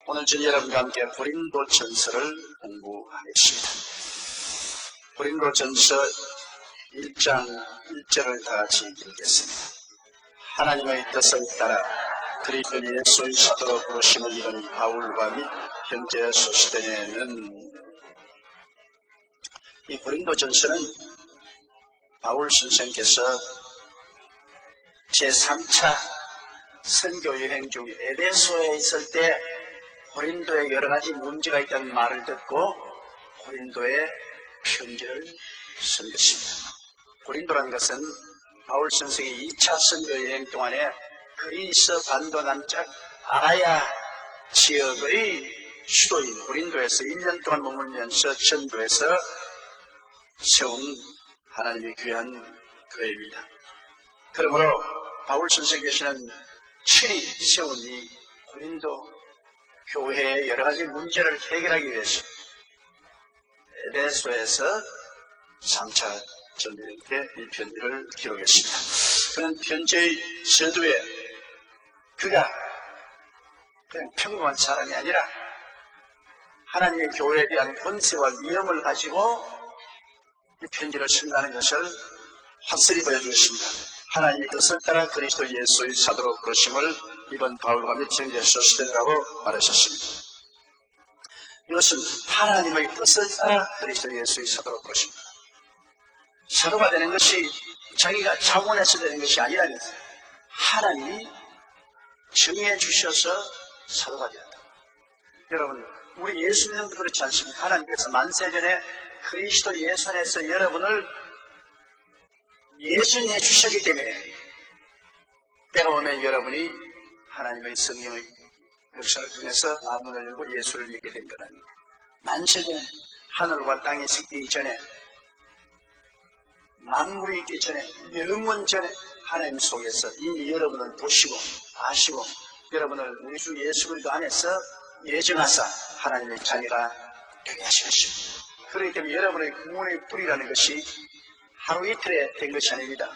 오늘 저희 여러분과 함께 고린도 전서를 공부하겠습니다. 고린도 전서 1장 1절을 다 같이 읽겠습니다. 하나님의 뜻을 따라 그리스도 예수의 사도로 부르심을 입은 바울과 및 형제 소스데네는, 이 고린도 전서는 바울 선생께서 제3차 선교 여행 중 에베소에 있을 때 고린도에 여러 가지 문제가 있다는 말을 듣고 고린도에 편지를 쓴 것입니다. 고린도라는 것은 바울 선생이 2차 선교 여행 동안에 그리스 반도 남쪽 아라야 지역의 수도인 고린도에서 1년 동안 머물면서 전도해서 세운 하나님의 귀한 교회입니다. 그러므로 바울 선생께서는 친히 세운 이 고린도 교회의 여러 가지 문제를 해결하기 위해서 에베소에서 3차 전도할 때 이 편지를 기록했습니다. 그는 편지의 서두에 그가 그냥 평범한 사람이 아니라 하나님의 교회에 대한 권세와 위엄을 가지고 이 편지를 쓴다는 것을 확실히 보여주었습니다. 하나님의 뜻을 따라 그리스도 예수의 사도로 부르심을 입은 바울과 및 형제 소스데네라고 말하셨습니다. 이것은 하나님의 뜻을 따라 그리스도 예수의 사도로 부르십니다. 사도가 되는 것이 자기가 자원해서 되는 것이 아니라는 것입니다. 하나님이 정해 주셔서 사도가 되었다. 여러분, 우리 예수 믿는 분도 그렇지 않습니까? 하나님께서 만세전에 그리스도 예수 안에서 여러분을 예정해 주셨기 때문에 때가 오면 여러분이 하나님의 성령의 역사를 통해서 마음을 열고 예수를 믿게 된 거라는 거예요. 만세전에 하늘과 땅이 생기기 전에, 만물이 있기 전에, 영원 전에 하나님 속에서 이미 여러분을 보시고 아시고 여러분을 우리 주 예수 그리스도 안에서 예정하사 하나님의 자녀가 되게 하셨습니다. 그렇기 때문에 여러분의 구원의 뿌리라는 것이 하루 이틀에 된 것이 아닙니다.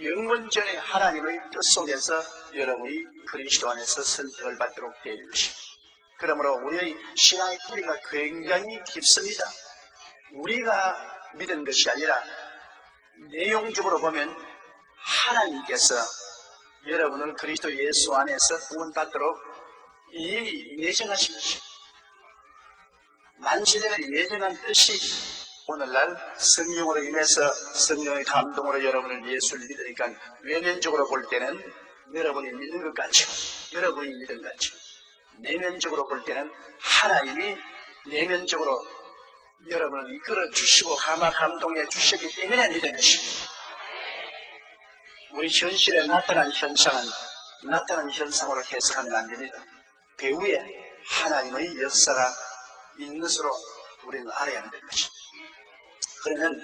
영원전에 하나님의 뜻 속에서 여러분이 그리스도 안에서 선택을 받도록 되어 있는 것입니다. 그러므로 우리의 신앙의 뿌리가 굉장히 깊습니다. 우리가 믿은 것이 아니라 내용적으로 보면 하나님께서 여러분을 그리스도 예수 안에서 구원받도록 이미 예정하신 것입니다. 만세전에 예정한 뜻이 오늘날 성령으로 인해서 성령의 감동으로 여러분을 예수를 믿으니까 외면적으로 볼 때는 여러분이 믿는 것 같죠. 여러분이 믿은 것 같죠. 내면적으로 볼 때는 하나님이 내면적으로 여러분을 이끌어 주시고 감동해 주셨기 때문에 믿는 것입니다. 우리 현실에 나타난 현상으로 해석하면 안 됩니다. 배후에 하나님의 역사가 있는 것으로 우리는 알아야 하는 것입니다. 그러면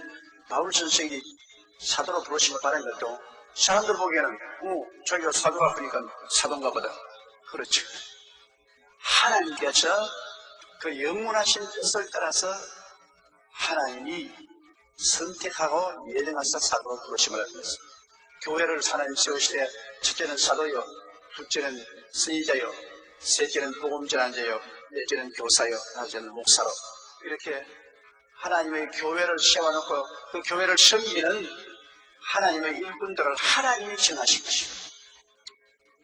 바울 선생이 사도로 부르심을 받은 것도 사람들 보기에는 저기가 사도가 하니까 사도인가 보다. 그렇죠. 하나님께서 그 영원하신 뜻을 따라서 하나님이 선택하고 예정하사 사도로 부르심을 하셨습니다. 교회를 하나님 세우시되 첫째는 사도요, 둘째는 선지자요, 셋째는 복음 전환자요, 넷째는 교사요, 다섯째는 목사로 이렇게 하나님의 교회를 세워놓고 그 교회를 섬기는 하나님의 일꾼들을 하나님이 정하신 것입니다.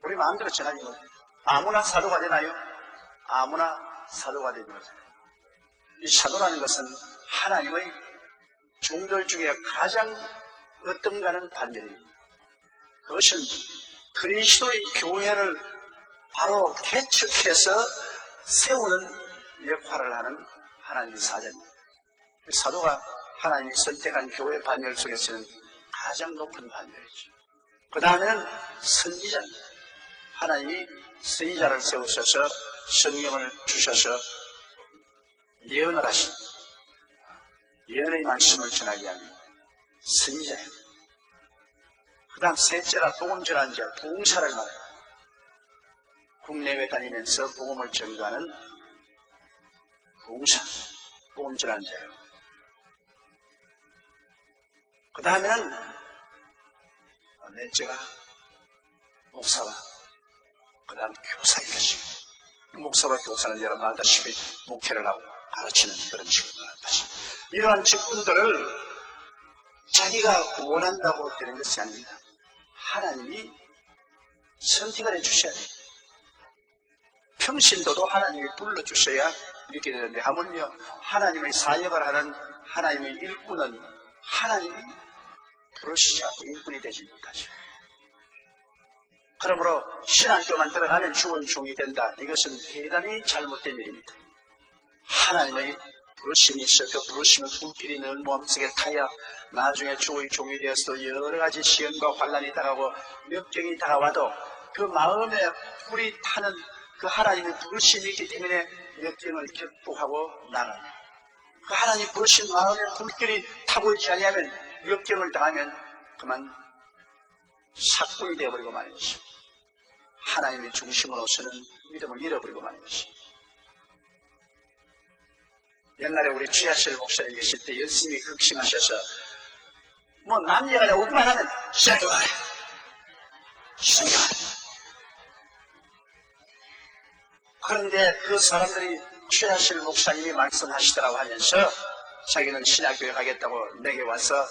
우리 마음대로 정하지 못해요. 아무나 사도가 되나요? 아무나 사도가 되지 못해요. 이 사도라는 것은 하나님의 종들 중에 가장 어떤가는 반면입니다. 그것은 그리스도의 교회를 바로 개척해서 세우는 역할을 하는 하나님의 사자입니다. 사도가 하나님이 선택한 교회 반열 속에서는 가장 높은 반열이죠. 그 다음에는 선지자입니다. 하나님이 선지자를 세우셔서 성령을 주셔서 예언을 하십니다. 예언의 말씀을 전하게 합니다. 선지자입니다. 그 다음 셋째라 복음 전환자, 부흥사를 말해요. 국내외 다니면서 복음을 전가하는 부흥사, 복음 전환자예요. 그 다음에는 넷째가 목사와 그 다음 교사인 것이고, 목사와 교사는 여러분 알다시피 목회를 하고 가르치는 그런 직분을 하는 것입니다. 이러한 직분들을 자기가 원한다고 되는 것이 아닙니다. 하나님이 선택을 해주셔야 돼요. 평신도도 하나님이 불러주셔야 이렇게 되는데, 하물며 하나님의 사역을 하는 하나님의 일꾼은 하나님이 부르시지 않고 일꾼이 되지 못하죠. 그러므로 신학교만 들어가면 죽은 종이 된다. 이것은 대단히 잘못된 일입니다. 하나님의 부르심이 있어 그 부르심을 불길이 늘 마음속에 타야 나중에 주의 종이 되어서 여러 가지 시험과 환난이 다가오고 역경이 다가와도 그 마음에 불이 타는 그 하나님의 부르심이 있기 때문에 역경을 극복하고 나가요. 그 하나님 부르신 마음에 불길이 타고 있지 않으면 역경을 당하면 그만 삭군이 되어버리고 마는 것입니다. 하나님의 중심으로서는 믿음을 잃어버리고 마는 것입니다. 옛날에 우리 최하실 목사님 계실 때 열심히 극심하셔서 뭐 남녀가 오기만 하면 시작해봐라, 시작해봐라. 그런데 그 사람들이 최하실 목사님이 말씀하시더라고 하면서 자기는 신학교에 가겠다고 내게 와서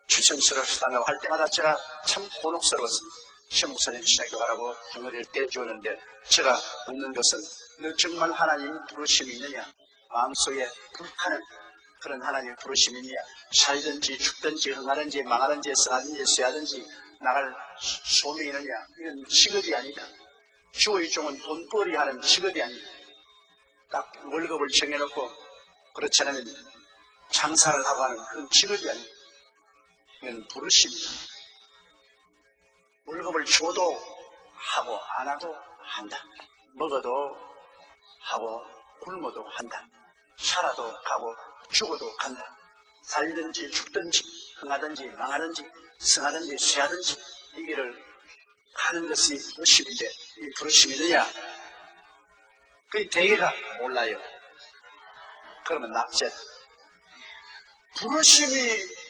추천서를 써달라고 할 때마다 제가 참 곤혹스러웠습니다. 최 목사님 신학교 가라고 덩어리를 떼주었는데 제가 묻는 것은 너 정말 하나님 부르심이 있느냐? 마음속에 불타는 그런 하나님 부르심이 있느냐? 살든지 죽든지 흥하든지 망하든지 써하든지 쇠하든지 나갈 소명이 있느냐? 이건 직업이 아니다. 주의 종은 돈벌이 하는 직업이 아니다. 딱 월급을 정해놓고 그렇지 않으면 장사를 하고 하는 그런 직업이 아니다. 이건 부르심이다. 월급을 줘도 하고 안 하고 한다. 먹어도 하고 굶어도 한다. 살아도 가고 죽어도 간다. 살든지 죽든지 흥하든지 망하든지 승하든지 쇠하든지 이 길을 가는 것이 부르심인데 이 부르심이 있느냐? 그 대개가 몰라요. 그러면 낙제. 부르심이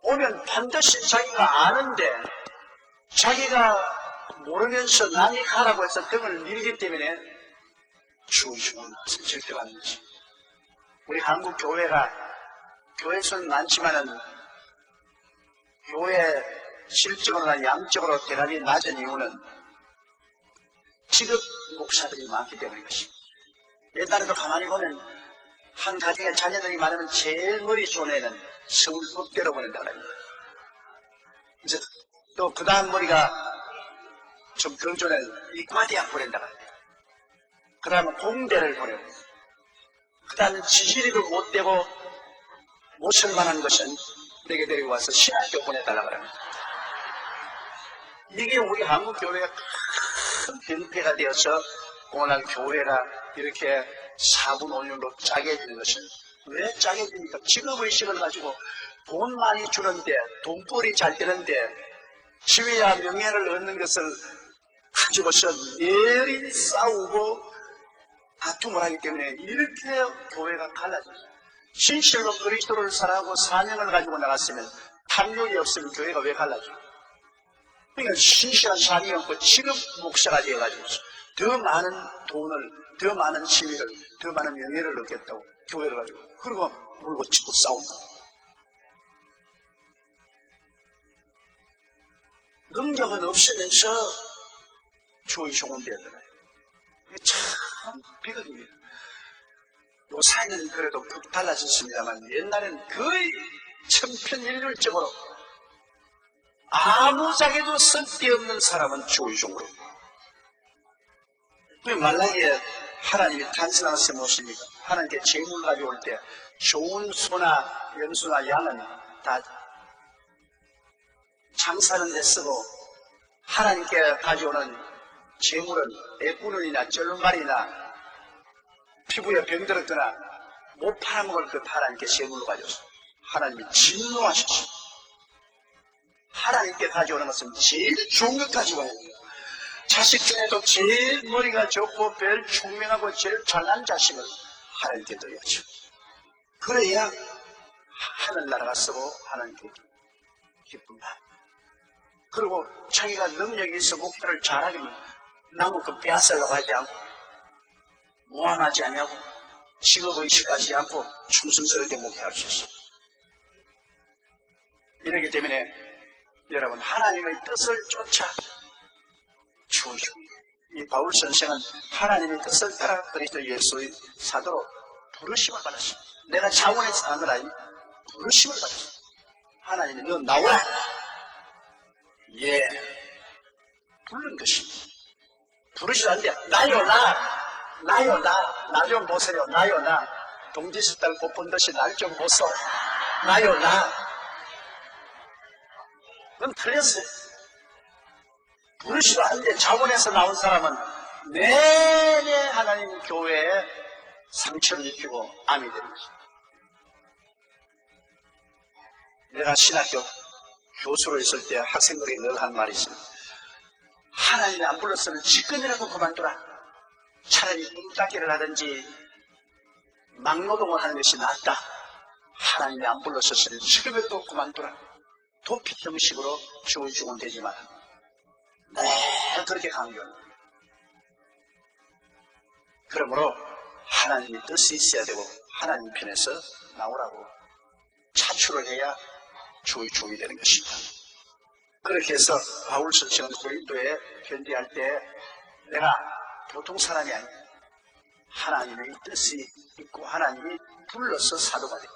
오면 반드시 자기가 아는데 자기가 모르면서 남이 가라고 해서 등을 밀기 때문에 주의주는 절대 가는 거지. 우리 한국 교회가 교회 수는 많지만은 교회 실적으로나 양적으로 대단히 낮은 이유는 직업 목사들이 많기 때문인 것입니다. 옛날에도 가만히 보면 한 가정에 자녀들이 많으면 제일 머리 좋은 애는 서울법대로 보낸다고 합니다. 이제 또 그 다음 머리가 좀 덜 좋은 애는 이과대학 보낸다고 합니다. 그 다음에 공대를 보내고 그 다음에 지지리를 못 대고 못 쓸만한 것은 내게 데리고 와서 신학교 보내달라고 합니다. 이게 우리 한국 교회가 큰 병폐가 되어서 오늘 교회가 이렇게 4분 5년으로 짜게지는 것은 왜 짜게집니까? 직업의식을 가지고 돈 많이 주는데 돈벌이 잘 되는데 지위와 명예를 얻는 것을 가지고서 매일 싸우고 다툼을 하기 때문에 이렇게 교회가 갈라졌어요. 진실로 그리스도를 사랑하고 사명을 가지고 나갔으면 탐욕이 없으면 교회가 왜 갈라져요? 그러니까 신실한 사명이 없고 직업 목사가 되어가지고 더 많은 돈을, 더 많은 지위를, 더 많은 명예를 얻겠다고 교회를 가지고 그리고 물고 치고 싸운다. 능력은 없으면서 주의 종은 되더라고요. 이게 참 비극입니다. 요새는 그래도 극 달라졌습니다만 옛날엔 거의 천편일률적으로 아무짝에도 쓸데없는 사람은 주의 종으로. 왜 말라기에 하나님이 탄생하셔 모십니까? 하나님께 재물 가져올 때 좋은 소나 염소나 양은 다 장사하는 데 쓰고 하나님께 가져오는 재물은 애꾸눈이나 쩔말이나 피부에 병들었거나 못 팔아먹을 그 하나님께 재물로 가져왔어. 하나님이 진노하셨어. 하나님께 가져오는 것은 제일 좋은 것 가져와야 돼요. 자식 중에도 제일 머리가 좋고 제일 총명하고 제일 잘난 자식을 하나님께 드려야죠. 그래야 하늘나라가 쓰고 하나님께 기쁨 받아요. 그리고 자기가 능력이 있어 목표를 잘하기면 남의 빼앗으려고 하지 않고 모함하지 아니하고 직업의식하지 않고 충성스럽게 목회할 수 있어. 이렇기 때문에 여러분 하나님의 뜻을 쫓아 주시고 이 바울 선생은 하나님의 뜻을 따라 그리스도 예수의 사도로 부르심을 받았습니다. 내가 자원해서 한 건 아니 부르심을 받았습니다. 하나님이 너 나오라. 예, 부른 것입니다. 부르시도 안 돼. 나요 나 좀 보세요. 나요 나 동지스달 못 본 듯이 날 좀 보소. 나요 나. 그건 틀렸어요. 부르시도 안 돼. 자원에서 나온 사람은 내내 하나님 교회에 상처를 입히고 암이 되는 것입니다. 내가 신학교 교수로 있을 때 학생들이 늘 한 말이 있습니다. 하나님이 안 불렀으면 지금이라도 그만둬라. 차라리 꿈닦기를 하든지 막노동을 하는 것이 낫다. 하나님이 안 불렀으면 지금이라도 그만둬라. 도피 형식으로 죽으면 되지 마라. 네, 그렇게 강조합니다. 그러므로 하나님의 뜻이 있어야 되고 하나님 편에서 나오라고 차출을 해야 주의 되는 것입니다. 그렇게 해서 바울 선생은 고린도에 편지할 때 내가 보통 사람이 아니야. 하나님의 뜻이 있고 하나님이 불러서 사도가 됩니다.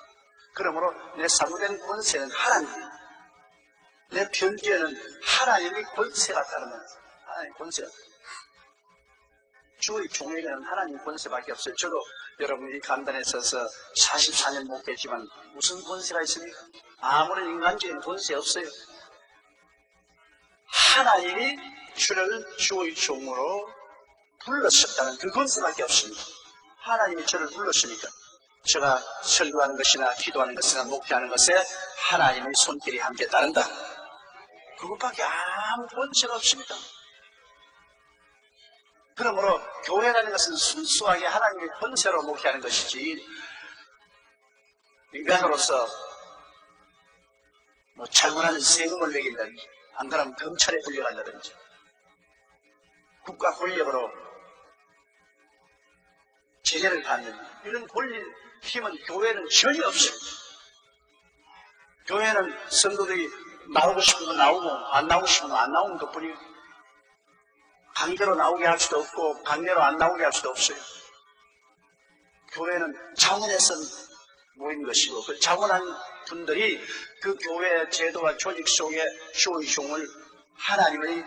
그러므로 내 사도된 권세는 하나님, 내 편지에는 하나님의 권세가 따르면 하나님의 권세가 주의 종에게는 하나님 권세밖에 없어요. 저도 여러분이 간단에 서서 44년 목회했지만 무슨 권세가 있습니까? 아무런 인간적인 권세 없어요. 하나님이 주를 주의 종으로 불렀었다는 그 권세밖에 없습니다. 하나님이 저를 불렀으니까 제가 설교하는 것이나 기도하는 것이나 목회하는 것에 하나님의 손길이 함께 따른다. 그것밖에 아무 권세가 없습니다. 그러므로 교회라는 것은 순수하게 하나님의 권세로 목회하는 것이지 인간으로서 잘못하는 세금을 매긴다든지 안 그러면 검찰에 불려간다든지 국가 권력으로 제재를 받는 이런 권리 힘은 교회는 전혀 없습니다. 교회는 성도들이 나오고 싶으면 나오고 안 나오고 싶으면 안 나오는 것뿐이에요. 강제로 나오게 할 수도 없고 강제로 안 나오게 할 수도 없어요. 교회는 자원해서 모인 것이고 그 자원한 분들이 그 교회 제도와 조직 속에 주의 종을 하나님의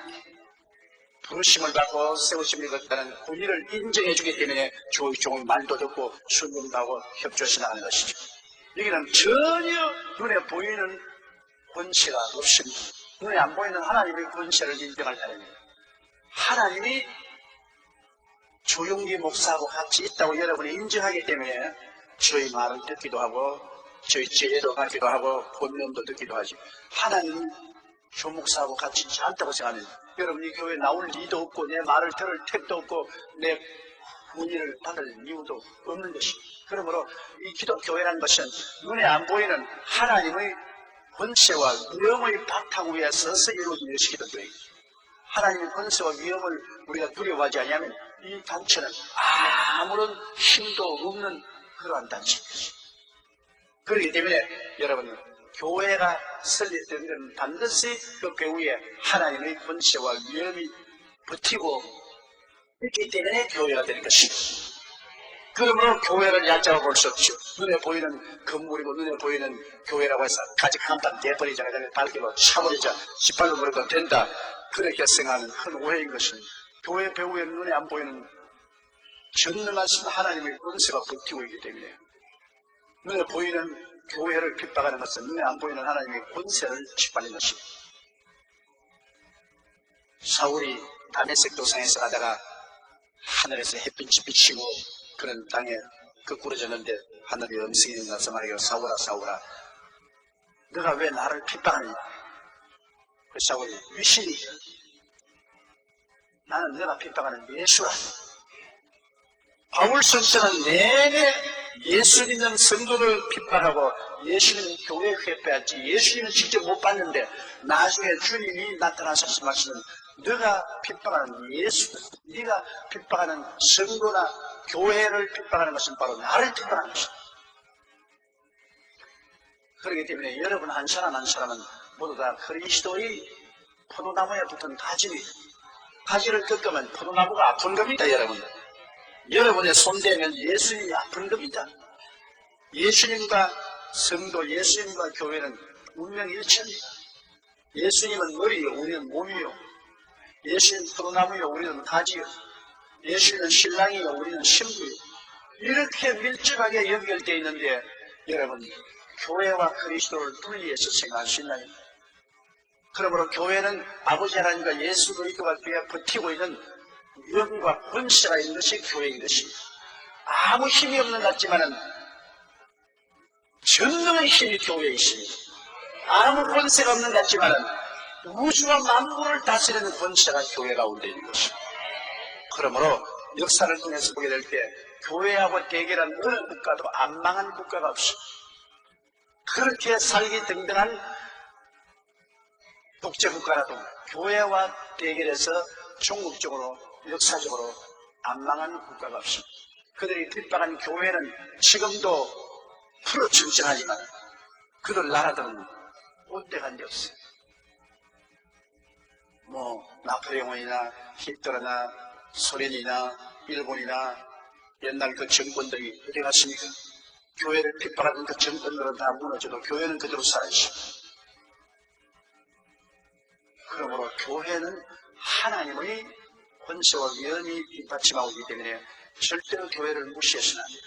부르심을 받고 세우심을 받다는 권위를 인정해 주기 때문에 주의 종의 말도 듣고 순종도 하고 협조시 나가는 것이죠. 여기는 전혀 눈에 보이는 권세가 없습니다. 눈에 안 보이는 하나님의 권세를 인정할 사람입니다. 하나님이 조용기 목사하고 같이 있다고 여러분이 인정하기 때문에 저희 말을 듣기도 하고 저희 제도 같기도 하고 본론도 듣기도 하지. 하나님 조목사하고 같이 있지 않다고 생각하면 여러분이 교회에 나올 리도 없고 내 말을 들을 택도 없고 내 문의를 받을 이유도 없는 것입니다. 그러므로 이 기독교회라는 것은 눈에 안 보이는 하나님의 권세와 위엄의 바탕 위에 서서 이루어진 것이 기독교회입니다. 하나님의 권세와 위엄을 우리가 두려워하지 않으면 이 단체는 아무런 힘도 없는 그러한 단체입니다. 그렇기 때문에 여러분 교회가 설립된 것은 반드시 그 교회에 하나님의 권세와 위엄이 버티고 있기 때문에 교회가 되는 것입니다. 그러므로 교회를 얕잡아 볼 수 없죠. 눈에 보이는 건물이고 눈에 보이는 교회라고 해서 가지 한판 내버리자 발길로 차버리자 짓발로 버려도 된다. 그렇게 생각하는 큰 오해인 것입니다. 교회 배후에 눈에 안 보이는 전능하신 하나님의 권세가 버티고 있기 때문에 눈에 보이는 교회를 핍박하는 것은 눈에 안 보이는 하나님의 권세를 짓밟는 것입니다. 사울이 다메섹 도상에서 가다가 하늘에서 햇빛이 비치고 그런 땅에 거꾸러졌는데 하늘이 음성이 나서 말이에요. 사울아 사울아 너가 왜 나를 핍박하느냐. 그 사울이 위신이 나는 너가 핍박하는 예수라. 바울 선생은 내내 예수님은 성도를 핍박하고 예수님은 교회 회pe했지 예수님은 직접 못 봤는데 나중에 주님이 나타나서 말씀은 네가 핍박하는 예수, 네가 핍박하는 성도나 교회를 핍박하는 것은 바로 나를 핍박하는 것이다. 그렇기 때문에 여러분 한 사람 한 사람은 모두 다 그리스도의 포도나무에 붙은 가지입니다. 가지를 꺾으면 포도나무가 아픈 겁니다, 여러분. 여러분의 손대면 예수님이 아픈 겁니다. 예수님과 성도, 예수님과 교회는 운명일체입니다. 예수님은 머리요, 우리는 몸이요. 예수님은 포도나무요, 우리는 가지요. 예수님은 신랑이요, 우리는 신부요. 이렇게 밀접하게 연결되어 있는데 여러분, 교회와 그리스도를 분리해서 생각할 수 있나요? 그러므로 교회는 아버지 하나님과 예수 그리스도가 뒤에 버티고 있는 위엄과 권세가 있는 것이 교회인 것입니다. 아무 힘이 없는 것 같지만은 전능의 힘이 교회에 있습니다. 아무 권세가 없는 것 같지만은 우주와 만물을 다스리는 권세가 교회 가운데 있는 것입니다. 그러므로 역사를 통해서 보게 될 때 교회하고 대결한 어느 국가도 안 망한 국가가 없습니다. 그렇게 살기 등등한 독재국가라도 교회와 대결해서 종국적으로 역사적으로 안 망한 국가가 없습니다. 그들이 핍박한 교회는 지금도 풀어충전하지만 그들 나라들은 못돼간 데 없어요. 나폴레옹이나 히틀러나 소련이나 일본이나 옛날 그 정권들이 어디 갔습니까? 교회를 핍박하던 그 정권들은 다 무너져도 교회는 그대로 살아있습니다. 그러므로 교회는 하나님의 권세와 위엄이 뒷받침하고 있기 때문에 절대로 교회를 무시해서는 안 돼요.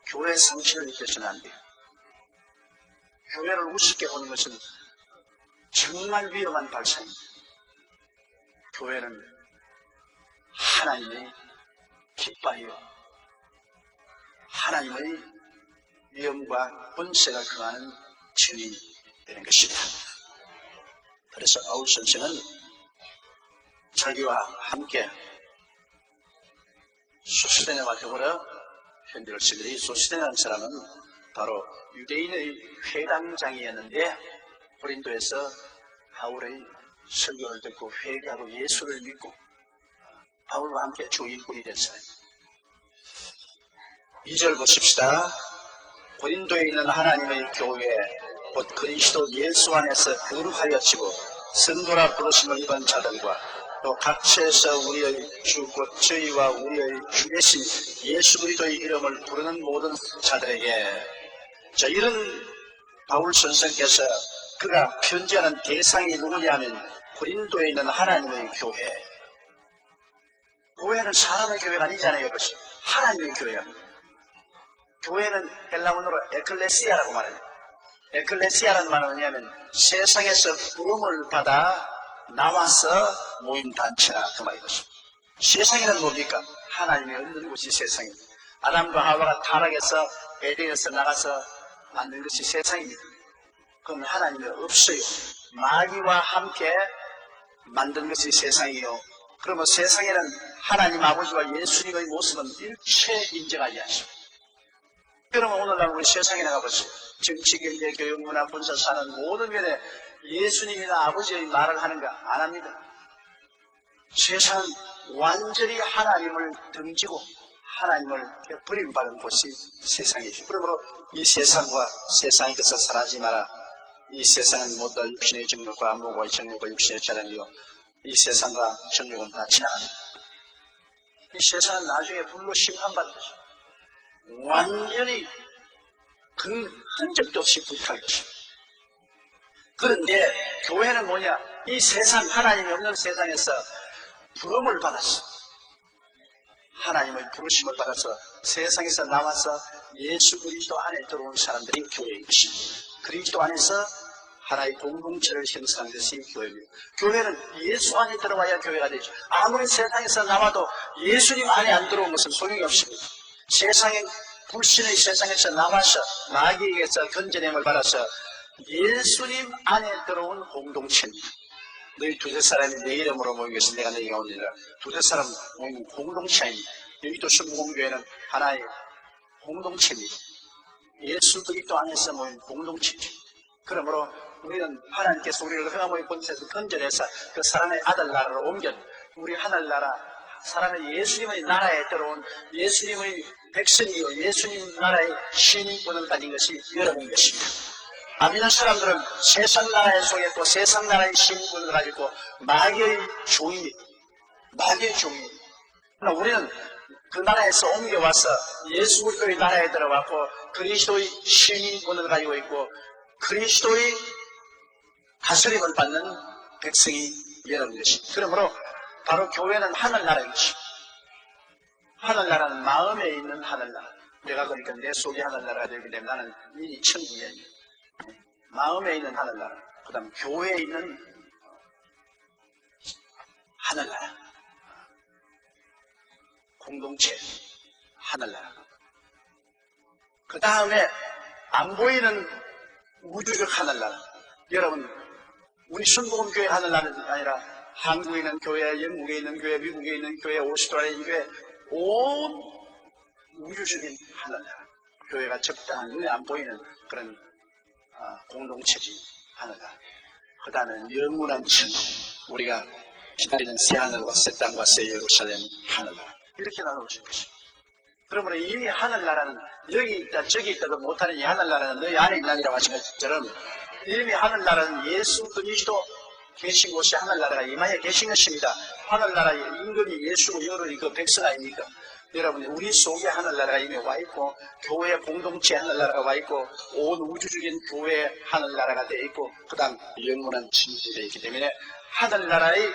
교회 상실을 느껴서는 안 돼요. 교회를 우습게 보는 것은 정말 위험한 발상입니다. 교회는 하나님의 깃발이요, 하나님의 위엄과 권세가 강하는 증인이 되는 것입니다. 그래서 바울 선생은 자기와 함께 소스데네와 더불어 편지를 쓰기를, 이 소스데네라는 사람은 바로 유대인의 회당장이었는데 고린도에서 바울의 설교를 듣고 회개하고 예수를 믿고 바울과 함께 주 일꾼이 된 사람입니다. 2절 보십시다. 고린도에 있는 하나님의 교회 곧 그리스도 예수 안에서 거룩하여 지고 성도라 부르심을 입은 자들과 또 각처에서 우리의 주 곧 저희와 우리의 주 대신 예수 그리스도의 이름을 부르는 모든 자들에게, 자, 이런 바울 선생께서 그가 편지하는 대상이 누구냐 하면 고린도에 있는 하나님의 교회. 교회는 사람의 교회가 아니잖아요, 이것이. 하나님의 교회야. 교회는 헬라어로 에클레시아라고 말해요. 에클레시아라는 말은 뭐냐면 세상에서 부름을 받아 나와서 모인 단체라 그 말이것입니다. 세상에는 뭡니까? 하나님이 없는 곳이 세상입니다. 아담과 하와가 타락해서 에덴에서 나가서 만든 것이 세상입니다. 그럼 하나님이 없어요. 마귀와 함께 만든 것이 세상이요. 그러면 세상에는 하나님 아버지와 예수님의 모습은 일체 인정하지 않습니다. 그러면 오늘날 우리 세상에 나가보세요. 정치, 경제, 교육, 문화, 군사, 사는 모든 면에 예수님이나 아버지의 말을 하는가? 안 합니다. 세상은 완전히 하나님을 등지고 하나님을 버림받은 곳이 세상이죠. 그러므로 이 세상과 세상의 것을 사랑하지 마라. 이 세상은 모두 육신의 정욕과 안목과 정욕과 육신의 자랑이요, 이 세상과 정욕은 다 지나갑니다. 이 세상은 나중에 불로 심판받는 것입니다. 완전히 흔적도 없이 불타는 것입니다. 그런데 교회는 뭐냐? 이 세상, 하나님이 없는 세상에서 부름을 받았어. 하나님의 부르심을 받아서 세상에서 나와서 예수 그리스도 안에 들어온 사람들이 교회인 것입니다. 그리스도 안에서 하나의 공동체를 형성하는 것이 교회입니다. 교회는 예수 안에 들어와야 교회가 되죠. 아무리 세상에서 나와도 예수님 안에 안 들어온 것은 소용이 없습니다. 세상의 불신의 세상에서 나와서 마귀에게서 건져냄을 받아서 예수님 안에 들어온 공동체입니다. 너희 두세 사람이 내 이름으로 모인 것은 내가 너희 가운데라. 두세 사람 모이는 공동체입니다. 여의도 순복음교회는 하나의 공동체입니다. 예수 그리스도 안에서 모인 공동체죠. 그러므로 우리는 하나님께서 우리를 흥하모의 권세에서 건져내서 그 사람의 아들 나라로 옮겨 우리 하늘나라 사람의 예수님의 나라에 들어온 예수님의 백성이요 예수님 나라의 시민권을 가진 것이 여러분인 것입니다. 안 믿는 사람들은 세상 나라에 속했고 세상 나라의 시민권을 가지고 마귀의 종입니다. 마귀의 종입니다. 그러나 우리는 그 나라에서 옮겨와서 예수 그리스도의 나라에 들어왔고 그리스도의 시민권을 가지고 있고 그리스도의 다스림을 받는 백성이 여러분인 것입니다. 그러므로 바로 교회는 하늘나라인 것입니다. 하늘나라는 마음에 있는 하늘나라. 내가 그러니까 내 속에 하늘나라가 되기 때문에 나는 이미 천국이야. 마음에 있는 하늘나라. 그 다음 교회에 있는 하늘나라. 공동체 하늘나라. 그 다음에 안 보이는 우주적 하늘나라. 여러분 우리 순복음교회 하늘나라는 아니라 한국에 있는 교회, 영국에 있는 교회, 미국에 있는 교회, 오스트라리아에 있는 교회 온 우주적인 하늘나라. 교회가 적당한 눈에 안 보이는 그런 공동체지 하늘나라. 그 다음에 영원한 천국, 우리가 기다리는 새하늘과 새 땅과 새 예루살렘 하늘나라. 이렇게 나눠진 것입니다. 그러므로 이미 하늘나라는 여기 있다 저기 있다도 못하는 이 하늘나라는 너희 안에 있나니라고 하신 것처럼 이미 하늘나라는 예수 그리스도 계신 곳이 하늘나라가 임하에 계신 것입니다. 하늘나라의 임금이 예수고 여론이 그 백성 아닙니까? 여러분 우리 속에 하늘나라가 이미 와 있고 교회 공동체 하늘나라가 와 있고 온 우주적인 교회 하늘나라가 되어 있고 그 다음 영원한 천국이 되어 있기 때문에 하늘나라의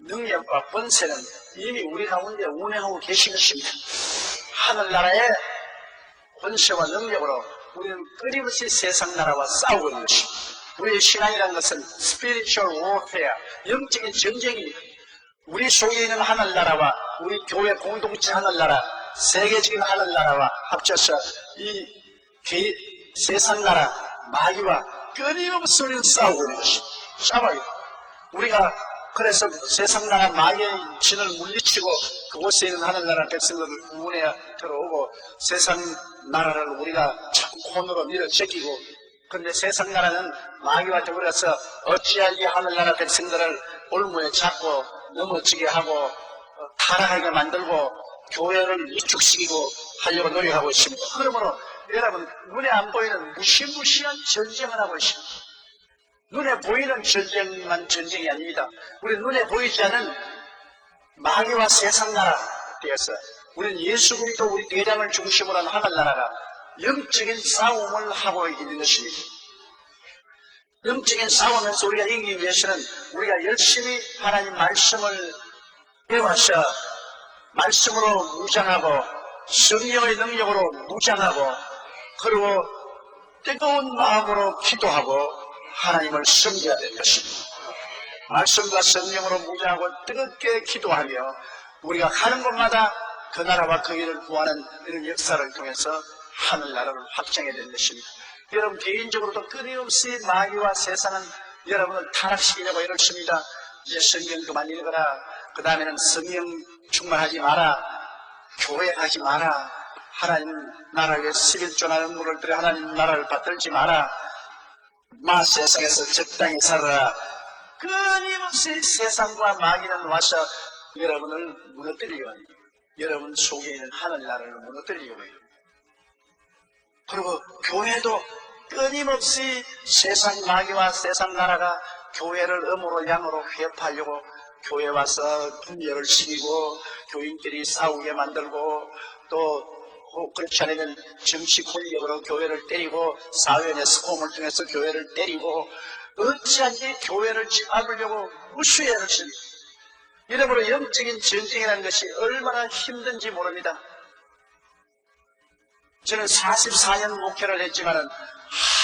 능력과 권세는 이미 우리 가운데 운행하고 계신 것입니다. 하늘나라의 권세와 능력으로 우리는 끊임없이 세상 나라와 싸우고 있는 것입니다. 우리의 신앙이라는 것은 spiritual warfare, 영적인 전쟁입니다. 우리 속에 있는 하늘나라와 우리 교회 공동체 하늘나라, 세계적인 하늘나라와 합쳐서 이 세상 나라, 마귀와 끊임없이 우리는 싸우고 있는 것입니다. 싸워요. 우리가 그래서 세상 나라 마귀의 진을 물리치고 그곳에 있는 하늘나라 백성들을 구원해 들어오고 세상 나라를 우리가 자꾸 손으로 밀어 제끼고 그런데 세상 나라는 마귀와 더불어서 어찌할 이 하늘나라 백성들을 올무에 잡고 넘어지게 하고 타락하게 만들고 교회를 위축시키고 하려고 노력하고 있습니다. 그러므로 여러분 눈에 안 보이는 무시무시한 전쟁을 하고 있습니다. 눈에 보이는 전쟁만 전쟁이 아닙니다. 우리 눈에 보이지 않는 마귀와 세상 나라 되어서 우리는 예수 그리스도 우리 대장을 중심으로 한 하늘나라가 영적인 싸움을 하고 있는 것입니다. 영적인 싸움에서 우리가 이기기 위해서는 우리가 열심히 하나님 말씀을 배워서 말씀으로 무장하고 성령의 능력으로 무장하고 그리고 뜨거운 마음으로 기도하고 하나님을 섬겨야 될 것입니다. 말씀과 성령으로 무장하고 뜨겁게 기도하며 우리가 가는 곳마다 그 나라와 그 일을 구하는 이런 역사를 통해서 하늘나라를 확장해야 되는 것입니다. 여러분 개인적으로도 끊임없이 마귀와 세상은 여러분을 타락시키려고 이렇습니다. 이제 성경 그만 읽어라. 그 다음에는 성령 충만하지 마라. 교회 가지 마라. 하나님 나라에 11조나 연물을 들여 하나님 나라를 받들지 마라. 세상에서 적당히 살아라. 끊임없이 세상과 마귀는 와서 여러분을 무너뜨리려고 합니다. 여러분 속에 있는 하늘나라를 무너뜨리려고 해요. 그리고 교회도 끊임없이 세상 마귀와 세상 나라가 교회를 음으로 양으로 회파하려고 교회 와서 분열을 시키고 교인끼리 싸우게 만들고 또 그렇지 않으면 정치 권력으로 교회를 때리고 사회의 스콤을 통해서 교회를 때리고 어찌한지 교회를 짓밟으려고 무수해를 씁니다. 이러므로 영적인 전쟁이라는 것이 얼마나 힘든지 모릅니다. 저는 44년 목회를 했지만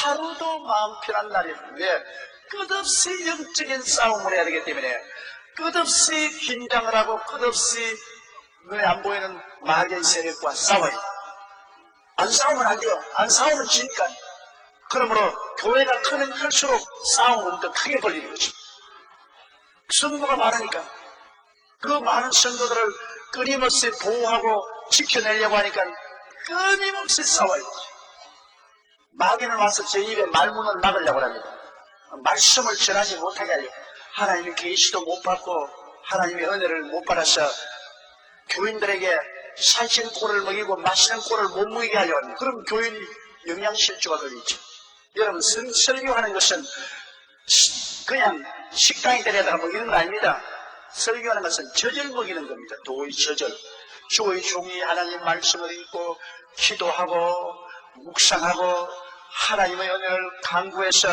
하루도 마음 편한 날이 왜? 끝없이 영적인 싸움을 해야 되기 때문에 끝없이 긴장을 하고 끝없이 눈에 안 보이는 마귀의 세력과 싸워요. 안 싸우면 안 돼요. 안 싸우면 지니까. 그러므로 교회가 크면 클수록 싸움은 더 크게 걸리는 거죠. 성도가 많으니까 그 많은 성도들을 끊임없이 보호하고 지켜내려고 하니까 끊임없이 싸워야 돼. 마귀는 와서 제 입에 말문을 막으려고 합니다. 말씀을 전하지 못하게 하려고. 하나님의 계시도 못 받고 하나님의 은혜를 못 받아서 교인들에게 살찐 꼴을 먹이고 맛있는 꼴을 못 먹이게 하려고 합니다. 그럼 교인이 영양실조가 걸리죠. 여러분, 설교하는 것은 그냥 식당에 데려다가 먹이는 거 아닙니다. 설교하는 것은 젖을 먹이는 겁니다. 도의 젖을. 주의 종이 하나님 말씀을 읽고 기도하고 묵상하고 하나님의 은혜를 강구해서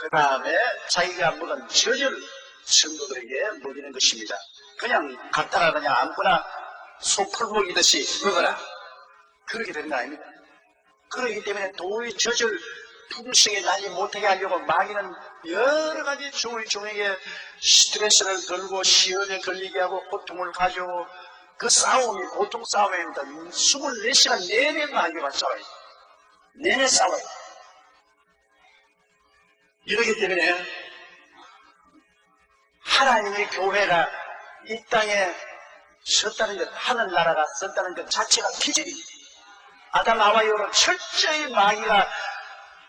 그 다음에 자기가 먹은 젖을 성도들에게 먹이는 것입니다. 그냥 갖다가 그냥 아무거나 소풀 먹이듯이 먹어라. 그렇게 되는 거 아닙니다. 그렇기 때문에 도의 젖을 풍성히 나지 못하게 하려고 마귀는 여러 가지 주의 종에게 스트레스를 걸고 시험에 걸리게 하고 고통을 가져오고 그 싸움이 보통 싸움입니다. 24시간 내내 마귀와 싸워요. 내내 싸워요. 이러기 때문에 하나님의 교회가 이 땅에 섰다는 것, 하늘나라가 섰다는 것 자체가 기적입니다. 아담 하와이로 철저히 마귀가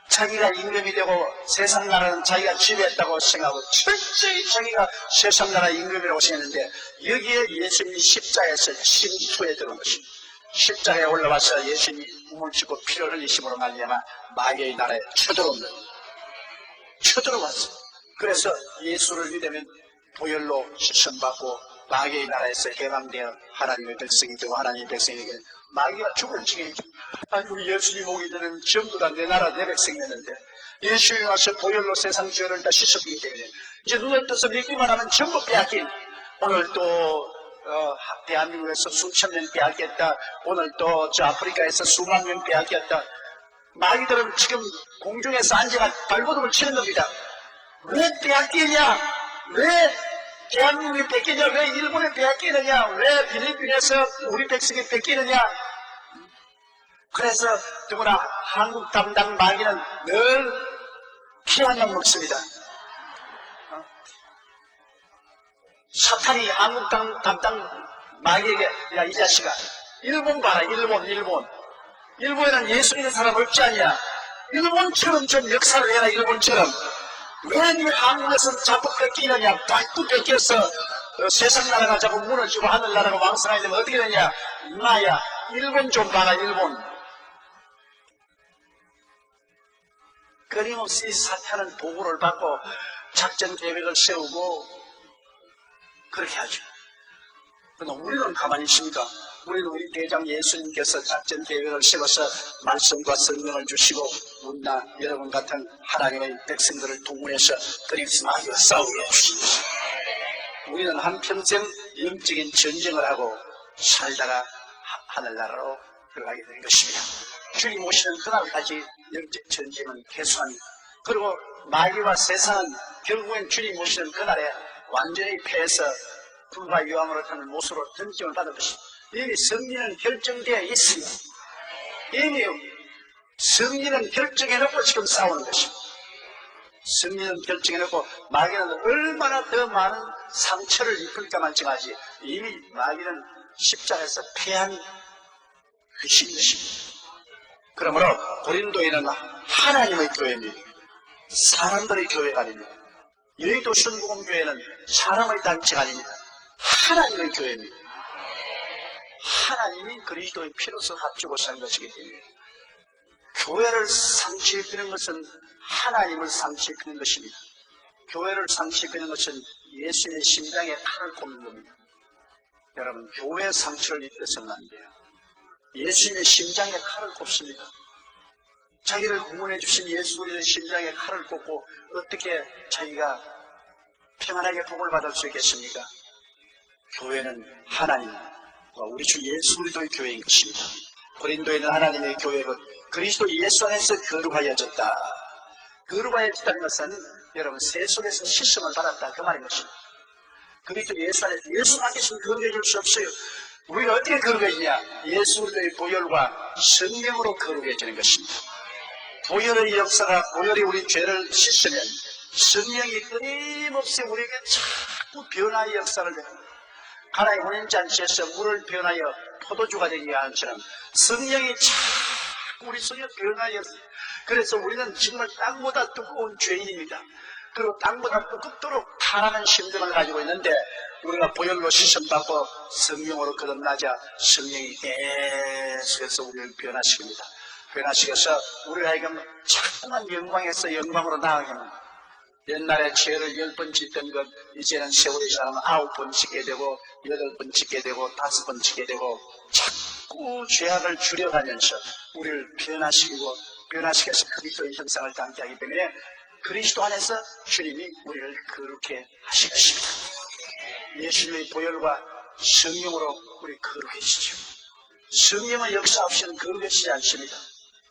자기가 임금이 되고 세상 나라는 자기가 지배했다고 생각하고 철저히 자기가 세상 나라 임금이라고 생각했는데 여기에 예수님이 십자가에서 침투에 들어온 것입니다. 십자가에 올라와서 예수님이 몸을 찢고 피를 흘리심으로 말미암아 마귀의 나라에 쳐들어온 거예요. 쳐들어왔어요. 그래서 예수를 믿으면 보혈로 시선받고 마귀의 나라에서 해방되어 하나님의 백성이 되고 하나님의 백성에게 마귀가 죽을 지경이죠. 아니 우리 예수님 오기 전에는 전부 다 내 나라 내 백성이었는데 예수님이 와서 보혈로 세상 죄를 다 씻었기 때문에 이제 눈을 떠서 믿기만 하면 전부 빼앗긴. 오늘 또 대한민국에서 수천 명 빼앗겼다. 오늘 또 저 아프리카에서 수만 명 빼앗겼다. 마귀들은 지금 공중에서 앉아가 발버둥을 치는 겁니다. 왜 빼앗기냐? 왜 대한민국이 뺏기냐? 왜 일본에 빼앗기느냐? 왜 필리핀에서 우리 백성이 뺏기느냐? 그래서 누구나 한국 담당 마귀는 늘 피한만 먹습니다. 사탄이 한국 담당 마귀에게 야 이 자식아 일본 봐라. 일본에는 예수 믿는 사람 없지 않냐? 일본처럼 좀 역사를 해라. 일본처럼. 왜 니 한국에서 자꾸 뺏기느냐? 자꾸 뺏겨서 세상 나라가 자꾸 무너지고 하늘나라가 왕성하게 되면 어떻게 되냐? 나야 일본 좀 봐라. 일본. 끊임없이 사탄은 보고를 받고 작전 계획을 세우고 그렇게 하죠. 그러나 우리는 가만히 있습니까? 우리는 우리 대장 예수님께서 작전 계획을 세워서 말씀과 성령을 주시고 우리나 여러분 같은 하나님의 백성들을 동원해서 끊임없이 마귀와 싸우게 해주십니다. 우리는 한평생 영적인 전쟁을 하고 살다가 하늘나라로 들어가게 되는 것입니다. 주님 오시는 그날까지 영적 전쟁은 계속합니다. 그리고 마귀와 세상은 결국엔 주님 오시는 그날에 완전히 패해서 불과 유황으로 타는 못으로 던짐을 받을 것입니다. 이미 승리는 결정되어 있습니다. 이미 승리는 결정해놓고 지금 싸우는 것입니다. 승리는 결정해놓고 마귀는 얼마나 더 많은 상처를 입을까만 정하지 이미 마귀는 십자가에서 패한 것입니다. 그러므로 고린도에는 하나님의 교회입니다. 사람들의 교회가 아닙니다. 여의도 순복음교회는 사람의 단체가 아닙니다. 하나님의 교회입니다. 하나님이 그리스도의 피로서 합주고 산 것이기 때문에 교회를 상실시키는 것은 하나님을 상실시키는 것입니다. 교회를 상실시키는 것은 예수님의 심장에 칼을 꼽는 겁니다. 여러분, 교회 상처를 입혀서는 안 돼요. 예수님의 심장에 칼을 꼽습니다. 자기를 구원해 주신 예수님의 심장에 칼을 꼽고 어떻게 자기가 평안하게 복을 받을 수 있겠습니까? 교회는 하나님과 우리 주 예수 그리스도의 교회인 것입니다. 고린도에는 하나님의 교회가 그리스도 예수 안에서 거룩하여졌다. 거룩하여졌다는 것은 여러분 새 속에서 씻음을 받았다 그 말인 것입니다. 그리스도 예수 안에서 예수 밖에서는 거룩해질 수 없어요. 우리가 어떻게 거룩해지냐? 예수 그리스도의 보혈과 성령으로 거룩해지는 것입니다. 보혈의 역사가 보혈이 우리 죄를 씻으면 성령이 끊임없이 우리에게 자꾸 변화의 역사를 해요. 하나의 혼인잔치에서 물을 변하여 포도주가 되게 하는 것처럼 성령이 자꾸 우리 속에 변하여, 그래서 우리는 정말 땅보다 두꺼운 죄인입니다. 그리고 땅보다 두껍도록 타락한 심정을 가지고 있는데, 우리가 보혈로 씻음받고 성령으로 거듭나자 성령이 계속해서 우리를 변화시킵니다. 변화시켜서 우리가 하여금 자꾸만 영광에서 영광으로 나아가게 합니다. 옛날에 죄를 10번 짓던 것, 이제는 세월이 지나면 9번 짓게 되고 8번 짓게 되고 5번 짓게 되고, 자꾸 죄악을 줄여가면서 우리를 변화시키고 변화시켜서 그리스도의 형상을 닮게 하기 때문에 그리스도 안에서 주님이 우리를 거룩해 하실 것입니다. 예수님의 보혈과 성령으로 우리 거룩해지죠. 성령의 역사 없이는 거룩해지지 않습니다.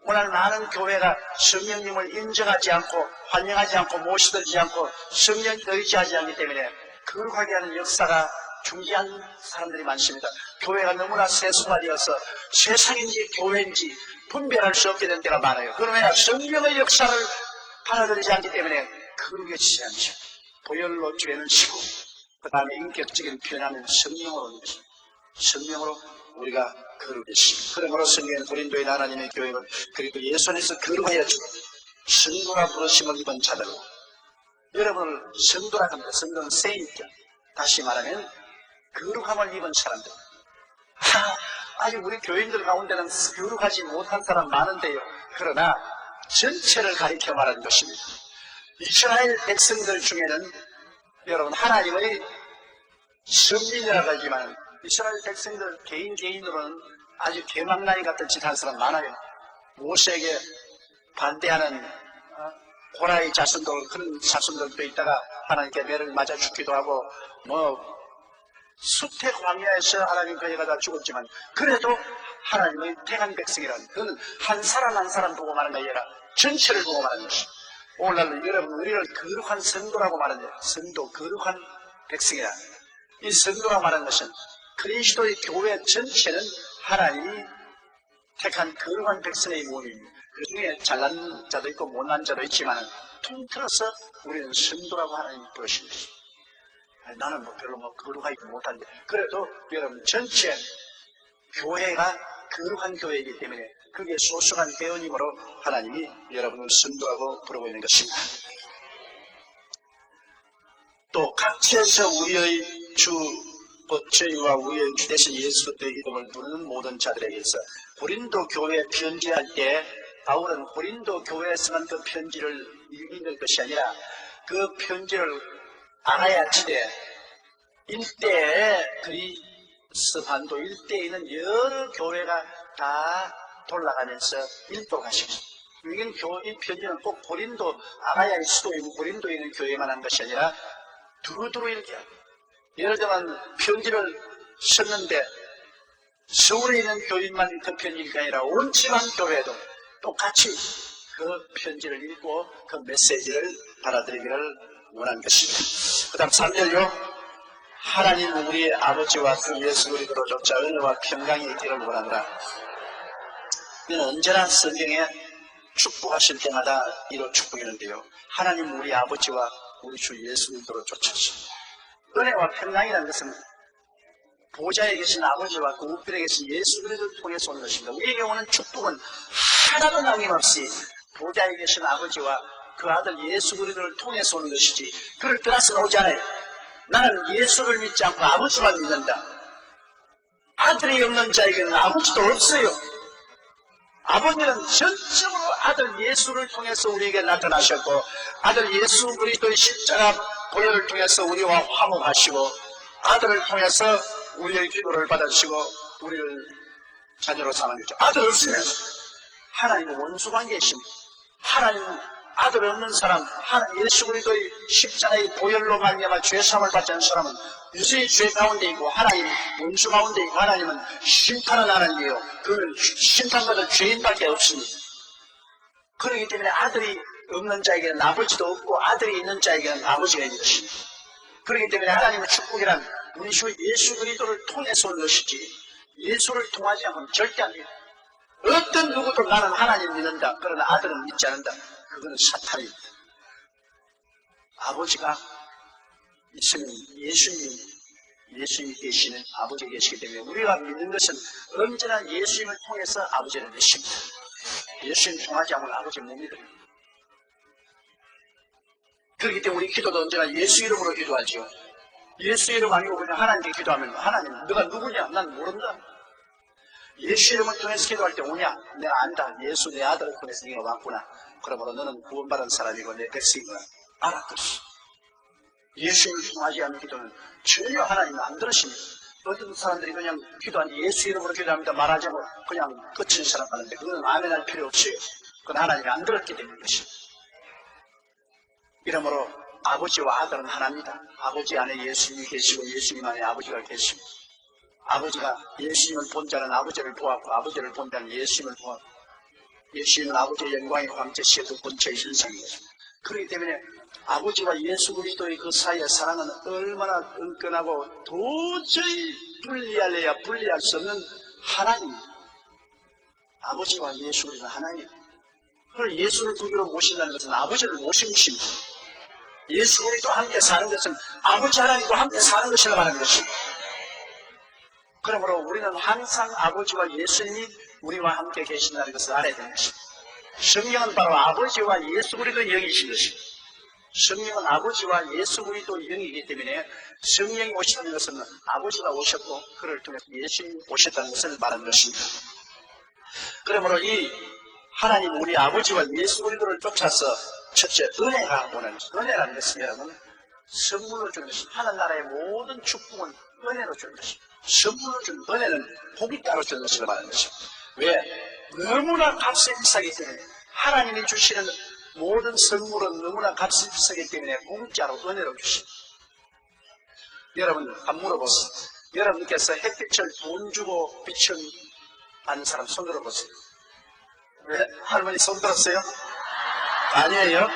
오늘 많은 교회가 성령님을 인정하지 않고 환영하지 않고 모시들지 않고 성령을 의지하지 않기 때문에 거룩하게 하는 역사가 중지한 사람들이 많습니다. 교회가 너무나 세수가되어서 세상인지 교회인지 분별할 수 없게 된 때가 많아요. 그러면 성령의 역사를 받아들이지 않기 때문에 거룩해지지 않죠. 보혈로 죄는 지고 그 다음에 인격적인 변화는 성령으로 오는 것입니다. 성령으로 우리가 거룩해집니다. 그러므로 성경은 고린도인 하나님의 교회를 그리고 예수 안에서 거룩하여 주고 성도라 부르심을 입은 자들, 여러분을 성도라 합니다. 성도는 세인이죠. 다시 말하면 거룩함을 입은 사람들. 아직 우리 교인들 가운데는 거룩하지 못한 사람 많은데요. 그러나 전체를 가리켜 말하는 것입니다. 이스라엘 백성들 중에는 여러분 하나님의 선민이라고 하지만 이스라엘 백성들 개인으로는 아주 개망나니 같은 짓 한 사람 많아요. 모세에게 반대하는 고라의 자손들, 그런 자손들도 있다가 하나님께 매를 맞아 죽기도 하고, 수태 광야에서 하나님 그에가 다 죽었지만 그래도 하나님의 택한 백성이란, 그건 한 사람 한 사람 보고 말하는 게 아니라 전체를 보고 말하는 것입니다. 오늘날 여러분 우리를 거룩한 성도라고 말하는데, 성도, 거룩한 백성이라, 이 성도라고 말하는 것은 그리스도의 교회 전체는 하나님이 택한 거룩한 백성의 모임입니다. 그 중에 잘난 자도 있고 못난 자도 있지만 통틀어서 우리는 성도라고 하나님이 부르십니다. 나는 별로 거룩하지 못한데, 그래도 여러분 전체 교회가 거룩한 교회이기 때문에 그게 소중한 배우님으로 하나님이 여러분을 성도라고 부르고 있는 것입니다. 또 각처에서 우리의 주 저희와 우리의 주 대신 예수 그리스도의 이름을 부르는 모든 자들에게서, 고린도 교회에 편지할 때 바울은 고린도 교회에서만 그 편지를 읽는 것이 아니라 그 편지를 아가야 지대 일대에, 그리스 반도 일대에 있는 여러 교회가 다 돌아가면서 읽도록하십니다. 이 편지는 꼭 고린도 아가야의 수도인 고린도에 있는 교회만 한 것이 아니라 두루두루 읽게 하고, 예를 들면 편지를 썼는데 서울에 있는 교인만 그 편지가 아니라 온 지방 교회도 똑같이 그 편지를 읽고 그 메시지를 받아들이기를 원한 것입니다. 그 다음 3절요. 하나님 우리의 아버지와 그 예수 그리스도로 쫓아 은혜와 평강이 있기를 원한다. 이는 언제나 성경에 축복하실 때마다 이런 축복이는데요. 하나님 우리 아버지와 우리 주 예수 그리스도로 쫓아서, 은혜와 평강이라는 것은 보좌에 계신 아버지와 그 우편에 계신 예수 그리스도를 통해서 오는 것입니다. 우리에게 오는 축복은 하나도 남김없이 보좌에 계신 아버지와 그 아들 예수 그리스도를 통해서 오는 것이지, 그를 떠나서는 오지 않아요. 나는 예수를 믿지 않고 아버지만 믿는다. 아들이 없는 자에게는 아버지도 없어요. 아버지는 전적으로 아들 예수를 통해서 우리에게 나타나셨고, 아들 예수 그리스도의 십자가 보혈을 통해서 우리와 화목하시고, 아들을 통해서 우리의 기도를 받아주시고 우리를 자녀로 삼아주죠. 아들 없으면 하나님은 원수관계에 있습니다. 하나님은 아들 없는 사람, 예수 그리스도의 십자가의 보혈로 말미암아 죄사함을 받지 않은 사람은 유수의 죄 가운데 있고 하나님 원수 가운데 있고, 하나님은 심판을 하나님이에요. 그는 심판받을 죄인밖에 없습니다. 그렇기 때문에 아들이 없는 자에게는 아버지도 없고 아들이 있는 자에게는 아버지가 있는 것입니다. 그렇기 때문에 하나님의 축복이란 우리 주 예수 그리스도를 통해서 온 것이지, 예수를 통하지 않으면 절대 안 돼요. 어떤 누구도 나는 하나님 믿는다, 그러나 아들은 믿지 않는다, 그거는 사탄입니다. 아버지가 있으면 예수님, 예수님이 계시는 아버지가 계시기 때문에 우리가 믿는 것은 언제나 예수님을 통해서 아버지를 믿습니다. 예수님 통하지 않으면 아버지를 못 믿어요. 그렇기 때문에 우리 기도도 언제나 예수 이름으로 기도하죠. 예수 이름 아니고 그냥 하나님께 기도하면 하나님 너가 누구냐? 난 모른다. 예수 이름을 통해서 기도할 때 오냐? 내가 안다. 예수 내 아들을 통해서 네가 왔구나. 그러므로 너는 구원받은 사람이고 내 백성이구나. 알았거든. 예수님을 통하지 않는 기도는 전혀 하나님 안 들으십니다. 어떤 사람들이 그냥 기도한 예수 이름으로 기도합니다. 말하자고 그냥 끝인 사람 하는데 그건 아멘 할 필요 없어요. 그건 하나님이 안 들었기 때문인 것입니다. 이러므로 아버지와 아들은 하나입니다. 아버지 안에 예수님이 계시고 예수님 안에 아버지가 계시고 아버지가 예수님을 본 자는 아버지를 보았고 아버지를 본 자는 예수님을 보았고 예수님은 아버지의 영광이고 함께시에도 본체의 신상입니다. 그렇기 때문에 아버지와 예수 그리스도의 그 사이의 사랑은 얼마나 끈끈하고 도저히 분리할 수 없는 하나님. 아버지와 예수 그리스도는 하나님. 그걸 예수를 두 개로 모신다는 것은 아버지를 모신 것입니다. 예수 그리스도와 함께 사는 것은 아버지 하나님과 함께 사는 것이라고 하는 것입니다. 그러므로 우리는 항상 아버지와 예수님이 우리와 함께 계신다는 것을 알아야 되는 것입니다. 성령은 바로 아버지와 예수 그리스도의 영이신 것입니다. 성령은 아버지와 예수 그리스도의 영이기 때문에 성령이 오시는 것은 아버지가 오셨고 그를 통해서 예수님이 오셨다는 것을 말하는 것입니다. 그러므로 이 하나님 우리 아버지와 예수 그리스도를 쫓아서 첫째 은혜가 오는 은혜라는 것은 여러분 선물로 주는 것입니다. 하늘나라의 모든 축복은 은혜로 주는 것입니다. 선물로 주는 은혜는 복이 따로 주는 것을 말하는 것입니다. 왜? 너무나 값이 비싸기 때문에 하나님이 주시는 모든 선물은 너무나 값이 비싸기 때문에 공짜로 은혜로 주십니다. 여러분 한번 물어보세요. 여러분께서 햇빛을 돈 주고 빛을 받는 사람 손 들어보세요. 왜? 할머니 손 들었어요? 아니에요.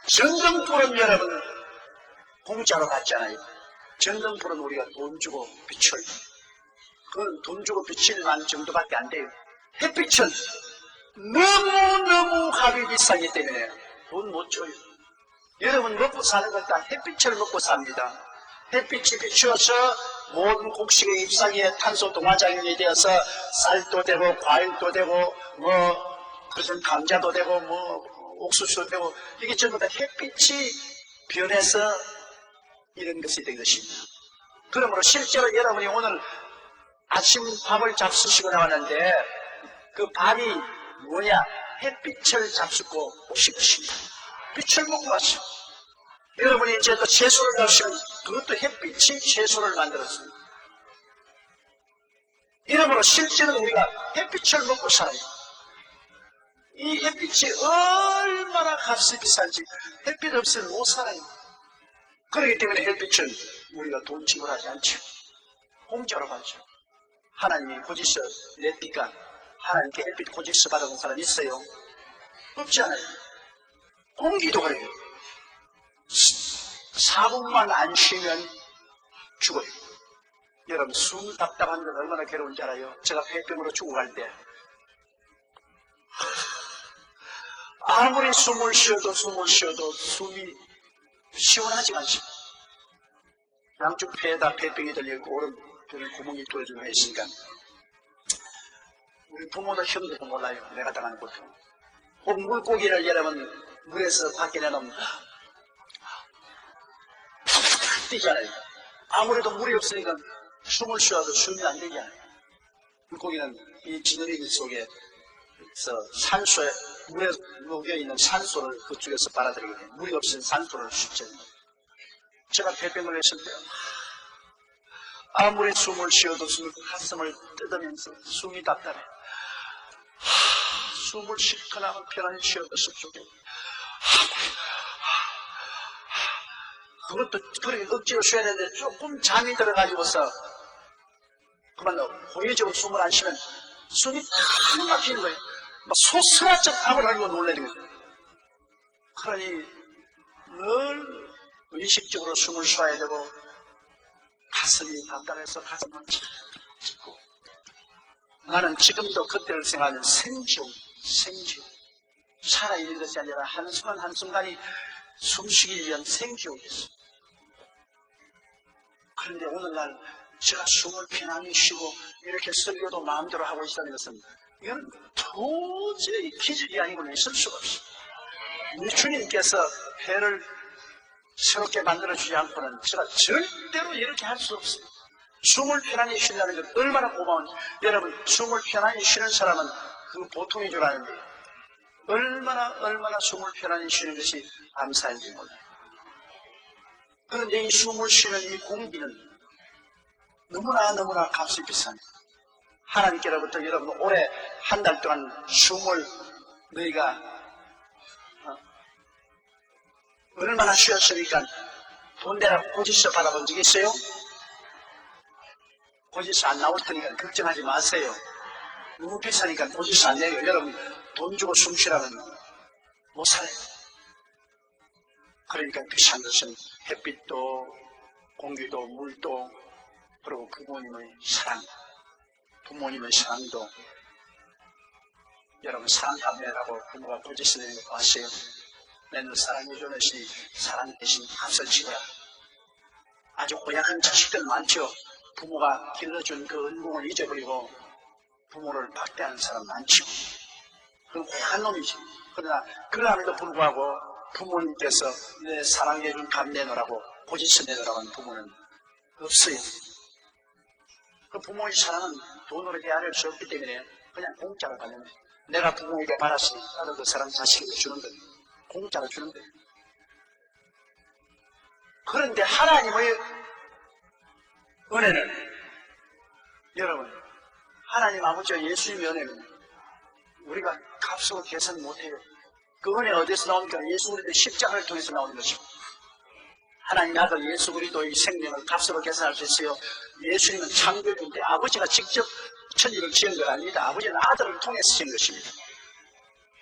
전등불은 여러분 공짜로 받잖아요. 전등불은 우리가 돈 주고 빛을, 그건 돈 주고 빛을 받는 정도밖에 안 돼요. 햇빛은 너무너무 값이 비싸기 때문에 돈 못 줘요. 여러분 먹고 사는 것 다 햇빛을 먹고 삽니다. 햇빛이 비추어서 모든 곡식의 잎사귀에 탄소 동화작용이 되어서 쌀도 되고 과일도 되고 무슨 감자도 되고 옥수수도 되고 이게 전부 다 햇빛이 변해서 이런 것이 된 것입니다. 그러므로 실제로 여러분이 오늘 아침 밥을 잡수시고 나왔는데 그 밥이 뭐냐? 햇빛을 잡수고 오신 것입니다. 빛을 먹고 왔어요. 여러분이 이제 또 채소를 넣으시면 그것도 햇빛이 채소를 만들었습니다. 이러므로 실제로 우리가 햇빛을 먹고 살아요. 이 햇빛이 얼마나 값이 비싼지 햇빛 없이는 못 살아요. 그렇기 때문에 햇빛은 우리가 돈 지불하지 않죠. 공짜로 받죠. 하나님이 고지서 냅니까? 하나님께 햇빛 고지서 받아본 사람 있어요? 없지 않아요. 공기도 그래요. 4분만 안 쉬면 죽어요. 여러분 숨 답답한 건 얼마나 괴로운지 알아요? 제가 폐병으로 죽어갈 때 아무리 숨을 쉬어도 숨이 시원하지가 않습니다. 양쪽 폐에다 폐병이 들려있고 오른쪽에 구멍이 뚫어져 있으니까 우리 부모도 형도 몰라요. 내가 당하는 고통. 혹 물고기를 여러분 물에서 밖에 내놓으면 뛰잖아요. 아무래도 물이 없으니까 숨을 쉬어도 숨이 안 되잖아요. 물고기는 이 지느러미 속에서 산소에 물에 녹여있는 산소를 그쪽에서 빨아들이거든요. 물이 없으면 산소를 쉽잖아요. 제가 폐병을 했을 때 아무리 숨을 쉬어도 가슴을 뜯으면서 숨이 답답해. 숨을 쉬거나 편안히 쉬어도 습속해. 그것도 그렇게 억지로 쉬어야 되는데 조금 잠이 들어가지고서 그만 호의적으로 숨을 안 쉬면 숨이 탁 막히는 거예요. 막 소스라쩍 답을 하려고 놀라는 거예요. 그러니 늘 의식적으로 숨을 쉬어야 되고 가슴이 답답해서 가슴을 찢고 나는 지금도 그때를 생각하면 생지옥 살아있는 것이 아니라 한순간이 숨쉬기 위한 생지옥이었어. 그런데 오늘날 제가 숨을 편안히 쉬고 이렇게 설교도 마음대로 하고 있다는 것은 이건 도저히 기적이 아니고는 있을 수가 없어요. 우리 주님께서 해를 새롭게 만들어주지 않고는 제가 절대로 이렇게 할 수 없어요. 숨을 편안히 쉰다는 것 얼마나 고마운, 여러분 숨을 편안히 쉬는 사람은 그 보통인 줄 아는데 얼마나 숨을 편안히 쉬는 것이 감사인지 몰라요. 그런데 이 숨을 쉬는 이 공기는 너무나 값이 비쌉니다. 하나님께로부터 여러분 올해 한 달 동안 숨을 너희가 얼마나 쉬었으니까 돈 내라고 고지서 받아본 적 있어요? 고지서 안 나올 테니까 걱정하지 마세요. 너무 비싸니까 고지서 안 내요. 여러분 돈 주고 숨 쉬라면 못 살아요. 그러니까 비싼 것은 햇빛도 공기도 물도 그리고 부모님의 사랑, 부모님의 사랑도 여러분 사랑 받느라고 부모가 고지서 내는 거 아세요? 맨날 사랑해주는 것이 사랑 대신 값을 치고야. 아주 고약한 자식들 많죠. 부모가 길러준 그 은공을 잊어버리고 부모를 박대하는 사람 많죠. 그건 고약한 놈이지. 그러나 그럼에도 불구하고 부모님께서 내 사랑해준 값 내놓으라고 고지서 내놓으라고 하는 부모는 없어요. 그 부모의 사랑은 돈으로 대안할 수 없기 때문에 그냥 공짜로 받는 거예요. 내가 부모에게 받았으니 나도 그 사람 자식에게 주는 거예요. 공짜로 주는 거예요. 그런데 하나님의 은혜는 여러분 하나님 아버지와 예수님의 은혜는 우리가 값으로 계산 못해요. 그 은혜 어디서 나옵니까? 예수 그리스도의 십자가를 통해서 나오는 것입니다. 하나님 아들 예수 그리스도의 생명을 값으로 계산할 수 있어요. 예수님은 창조주인데 아버지가 직접 천지를 지은 건 아닙니다. 아버지는 아들을 통해서 지은 것입니다.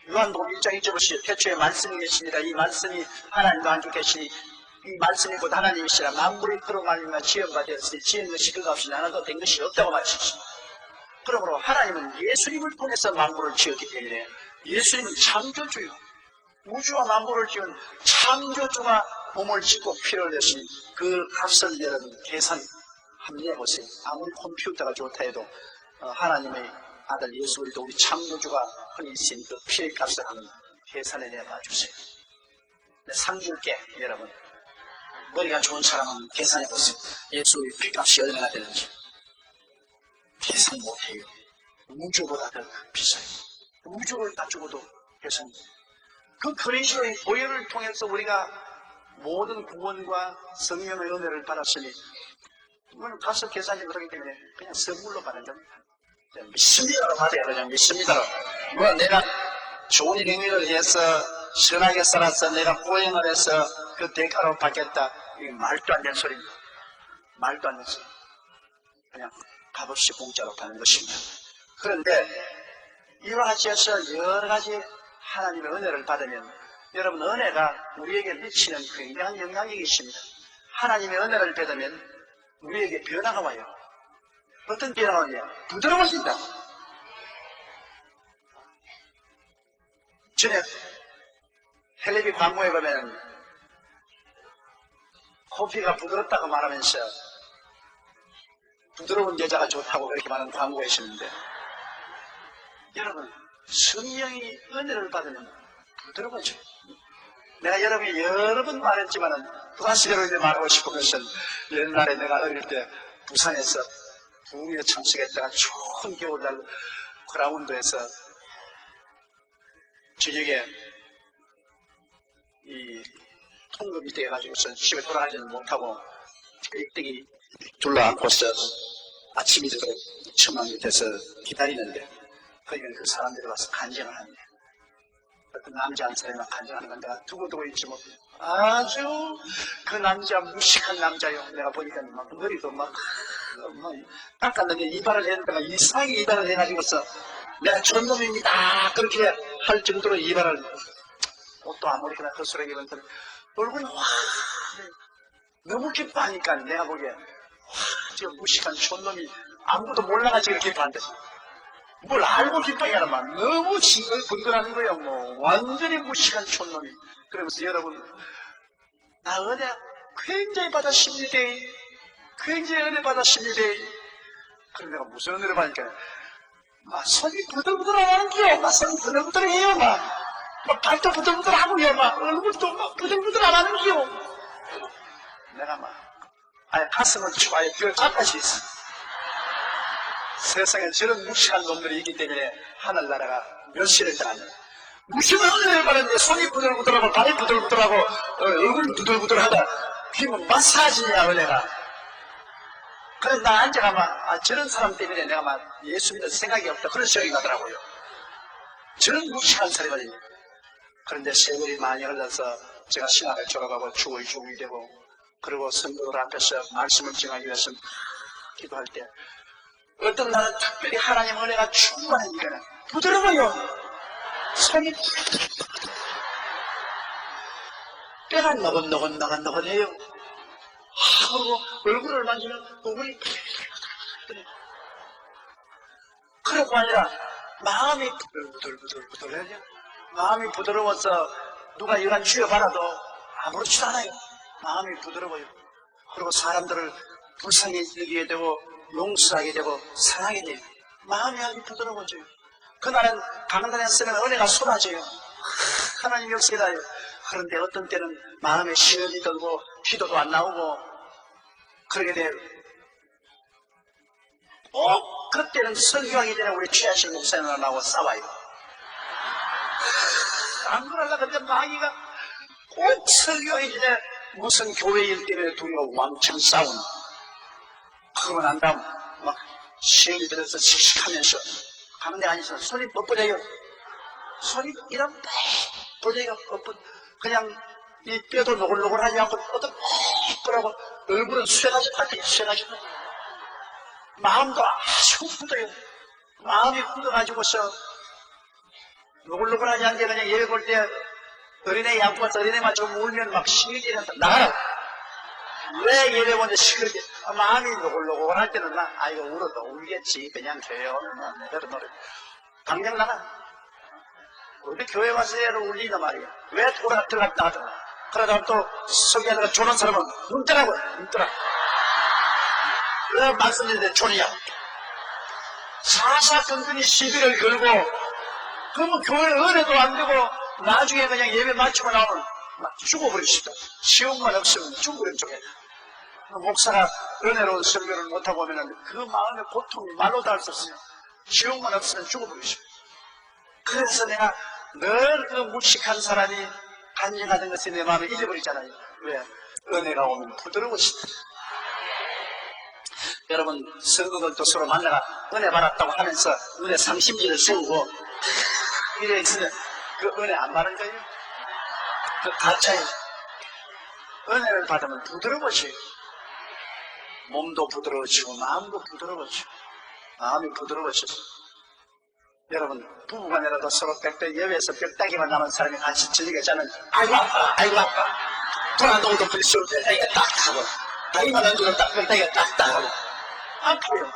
요한복음 1장 2절 보시죠. 태초에 말씀이 계십니다. 이 말씀이 하나님과 함께 계시니 이 말씀이 곧 하나님이시라. 만물을 그로 말미암아 지은 바 되었으니 지은 것이 그가 없이 하나도 된 것이 없다고 말씀하십니다. 그러므로 하나님은 예수님을 통해서 만물을 지었기 때문에 예수님은 창조주요. 우주와 만물을 지은 창조주가 몸을 짓고 피를 내신 그 값을 여러분 계산 한번 해보세요. 아무리 컴퓨터가 좋다 해도 하나님의 아들 예수 그리스도 우리 창조주가 흔히 쓰인 그 피의 값을 한번 계산해 내봐 주세요. 상 줄게 여러분. 머리가 좋은 사람은 계산해 보세요. 예수의 피값이 얼마나 되는지. 계산 못해요. 우주보다 더 비싸요. 우주를 다 주고도 계산. 그 그리스도의 보혈을 통해서 우리가 모든 구원과 성령의 은혜를 받았으니 이거는 가서 계산이 그러기 때문에 그냥 선물로 받는 겁니다. 믿습니다로 받아야 그냥 믿습니다로. 뭐 내가 좋은 행위를 해서 선하게 살아서 내가 보행을 해서 그 대가로 받겠다. 이게 말도 안 되는 소리입니다. 말도 안 되는 소리. 그냥 값없이 공짜로 받는 것입니다. 그런데 이와 같이 해서 여러 가지 하나님의 은혜를 받으면 여러분 은혜가 우리에게 미치는 굉장한 영향력이 있습니다. 하나님의 은혜를 받으면 우리에게 변화가 와요. 어떤 변화가 오냐? 부드러워진다. 전에 텔레비 광고에 보면 커피가 부드럽다고 말하면서 부드러운 여자가 좋다고 그렇게 말하는 광고가 있었는데 여러분 성령이 은혜를 받으면 부드러워져요. 내가 여러분이 여러 번 말했지만은 다시 여러분이 말하고 싶은 것은 옛날에 내가 어릴 때 부산에서 부흥에 참석했다가 좋은 겨울날 그라운드에서 저녁에 이 통금이 돼가지고서 집에 돌아가지는 못하고 일등이 둘러앉고서 아침이 되도록 천막 밑에서 기다리는데 거기는 그 사람들이 와서 간증을 합니다. 그 남자 한 사람이 간증하는 건 내가 두고두고 있지 뭐 아주 그 남자 무식한 남자요. 내가 보니까 막 머리도 막 닦았는데 이발을 했다가 이상하게 이발을 해가지고서 내가 전놈입니다 그렇게 할 정도로 이발을 옷도 아무렇게나 헛소리하게 입었더니 얼굴이 확 너무 기뻐하니까 내가 보기에 와 저 무식한 촌놈이 아무것도 몰라가지고 기뻐한대. 뭘 알고 기뻐하냐는 말 너무 징글벙글하는 거예요. 뭐 완전히 무식한 촌놈이. 그러면서 여러분 나 은혜 굉장히 받았습니다. 굉장히 은혜 받았습니다. 그런데 내가 무슨 은혜를 받으니까 막 손이 부들부들하는 게요. 막 손이 부들부들해요. 막 발도 부들부들하고요. 막 얼굴도 막 부들부들하는 게요. 내가 아예 가슴을 추가해 뼈를 잡아시 있어. 세상에 저런 무식한 놈들이 있기 때문에 하늘나라가 멸시를 당하는 무심한 은혜를 받았는데 손이 부들부들하고 발이 부들부들하고 얼굴이 부들부들하다. 그러면 마사지냐 은혜가. 그래서 나 앉아가 저런 사람 때문에 내가 예수 믿을 생각이 없다 그런 생각이 나더라고요. 저런 무식한 사람이. 그런데 세월이 많이 흘러서 제가 신학을 졸업하고 주의 되고 그리고 성도들 앞에서 말씀을 전하기 위해서 기도할 때 어떤 날은 특별히 하나님 은혜가 충만하니까 부드러워요. 손이 뼈가 너건너건해요. 그리고 얼굴을 만지면 얼굴이 그러고 아니라 마음이 부들부들해요. 마음이 부드러워서 누가 이런 쥐어받아도 아무렇지도 않아요. 마음이 부드러워요. 그리고 사람들을 불쌍히 여기게 되고 용서하게 되고 사랑하게 돼요. 마음이 아주 부드러워져요. 그날은 강단에 쓰면 은혜가 쏟아져요. 하나님 역사다요. 그런데 어떤 때는 마음에 시험이 들고 기도도 안 나오고 그러게 돼요. 그때는 설교하기 전에 우리 최하신 목사님하고 싸워요. 안 그러려고 근데 마귀가 꼭 설교하기 전에 무슨 교회 일 때문에 둘이가 왕창 싸운. 그러고 난 다음 막 시험이 들어서 씩씩하면서 가는데 아니서 손이 뻣뻣해요. 손이 이런 뻣뻣해요. 그냥 이 뼈도 노글노글하지 않고 어떤 뻣뻣하고 얼굴은 쇠가지 같아요. 쇠가지 같아요. 마음도 아주 굳어요. 마음이 굳어가지고서 노글노글하지 않게 그냥 예배 볼 때 어린애 양고 와서 어린애만 좀 울면 막 시기지면서 나가라. 왜 예배 보는데 시끄럽게 마음이 노글노글할 때는 이거 울어도 울겠지. 그냥 교회 오면 내대로 노래. 당장 나가. 우리 교회 와서 애를 울리단 말이야. 왜 들어갔다 하더라. 그러다가 또 성경에다가 조는 사람은 눈 뜨라고 눈 뜨라. 왜 말씀드리는데 존이야. 사사건건히 시비를 걸고 그러면 교회 은혜도 안 되고 나중에 그냥 예배 마치고 나오면 죽어버리시다. 시험만 없으면 죽어버린 쪽에 목사가 은혜로운 설교를 못하고 오면 그 마음의 고통이 말로도 할 수 없어요. 시험만 없으면 죽어버리시다. 그래서 내가 늘 그 무식한 사람이 간증하는 것이 내 마음을 잊어버리잖아요. 왜? 은혜가 오면 부드러워지다. 여러분 성도들도 서로 만나가 은혜 받았다고 하면서 은혜 상심지를 세우고 이래 있으면 그 은혜 안 받은 거예요? 그 가짜예요. 은혜를 받으면 부드러워져요. 몸도 부드러워지고 마음도 부드러워지고 마음이 부드러워지고 여러분 부부간이라도 서로 빽빽 예외에서 뼈다귀만 남은 사람이 같이 즐기자면 아이고 아파 돌아놓고도 벌써 뼈다귀가 딱하고 다리만 얹어도 뼈다귀가 딱하고 아파요.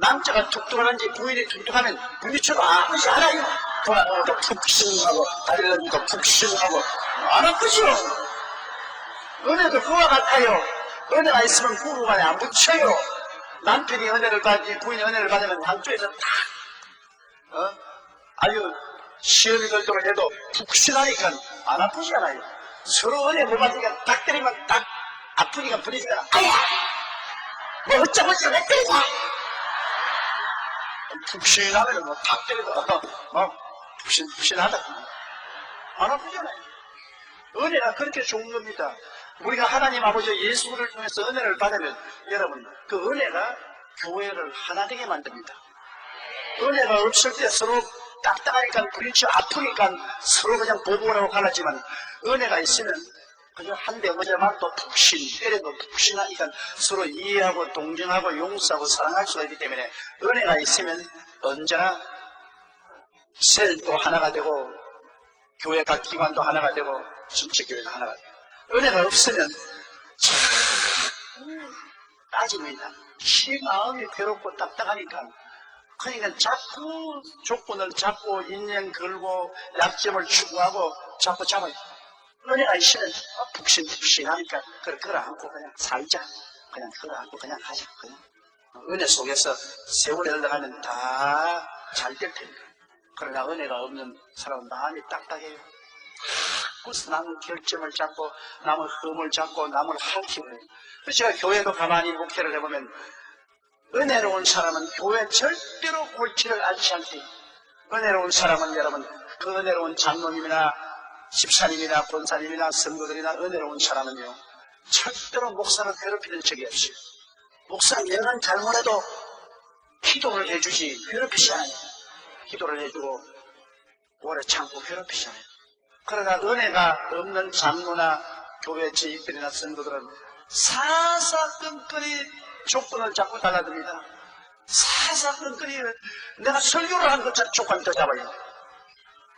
남자가 툭툭하는지 부인이 툭툭하면 부딪혀도 아프지 않아요. 돌아놓고도 푹신하고 다리를 얹어도 푹신하고 안 아프죠. 은혜도 그와 같아요. 은혜가 있으면 부부간에 안 붙여요. 남편이 은혜를 받지 부인이 은혜를 받으면 양쪽에서 아주 시험이 들도록 해도 푹신하니까 안 아프지 않아요. 서로 은혜 못 받으니까 딱 때리면 딱 아프니까 부딪히잖아. 아야! 뭐 어쩌고 왜 때리자! 푹신하면 뭐 탁 때려도 푹신하다. 안 아프잖아요. 은혜가 그렇게 좋은 겁니다. 우리가 하나님 아버지 예수를 통해서 은혜를 받으면 여러분 그 은혜가 교회를 하나 되게 만듭니다. 은혜가 없을 때 서로 딱딱하니까 부딪혀 아프니까 서로 그냥 보복을 하고 갈라지만 은혜가 있으면 그냥 한 대 맞아만 또 푹신 때려도 푹신하니까 서로 이해하고 동정하고 용서하고 사랑할 수가 있기 때문에 은혜가 있으면 언제나 셀도 하나가 되고 교회 각 기관도 하나가 되고 전체 교회가 하나가 되고 은혜가 없으면 따집니다. 시 마음이 괴롭고 답답하니까 그러니까 자꾸 조건을 잡고 인연 걸고 약점을 추구하고 자꾸 잡아요. 은혜가 있으면 푹신푹신하니까 그걸 안고 그냥 살자. 그냥 끌어안고 그냥 가자. 그냥. 은혜 속에서 세월이 흘러가면 다 잘 될 테니까. 그러나 은혜가 없는 사람은 마음이 딱딱해요. 자꾸 남의 결점을 잡고 남의 흠을 잡고 남을 핥히고. 그래서 제가 교회도 가만히 목회를 해보면 은혜로운 사람은 교회 절대로 골치를 앓지 않대요. 은혜로운 사람은 여러분 그 은혜로운 장로님이나 집사님이나 권사님이나 성도들이나 은혜로운 사람은요 절대로 목사를 괴롭히는 적이 없어요. 목사 내가 잘못해도 기도를 해주지 괴롭히지 않아요. 기도를 해주고 오래 참고 괴롭히지 않아요. 그러나 은혜가 없는 장로나 교회 지휘들이나 성도들은 사사건건이 조건을 잡고 달라듭니다. 사사건건이 내가 설교를 한 것처럼 조건을 더 잡아요.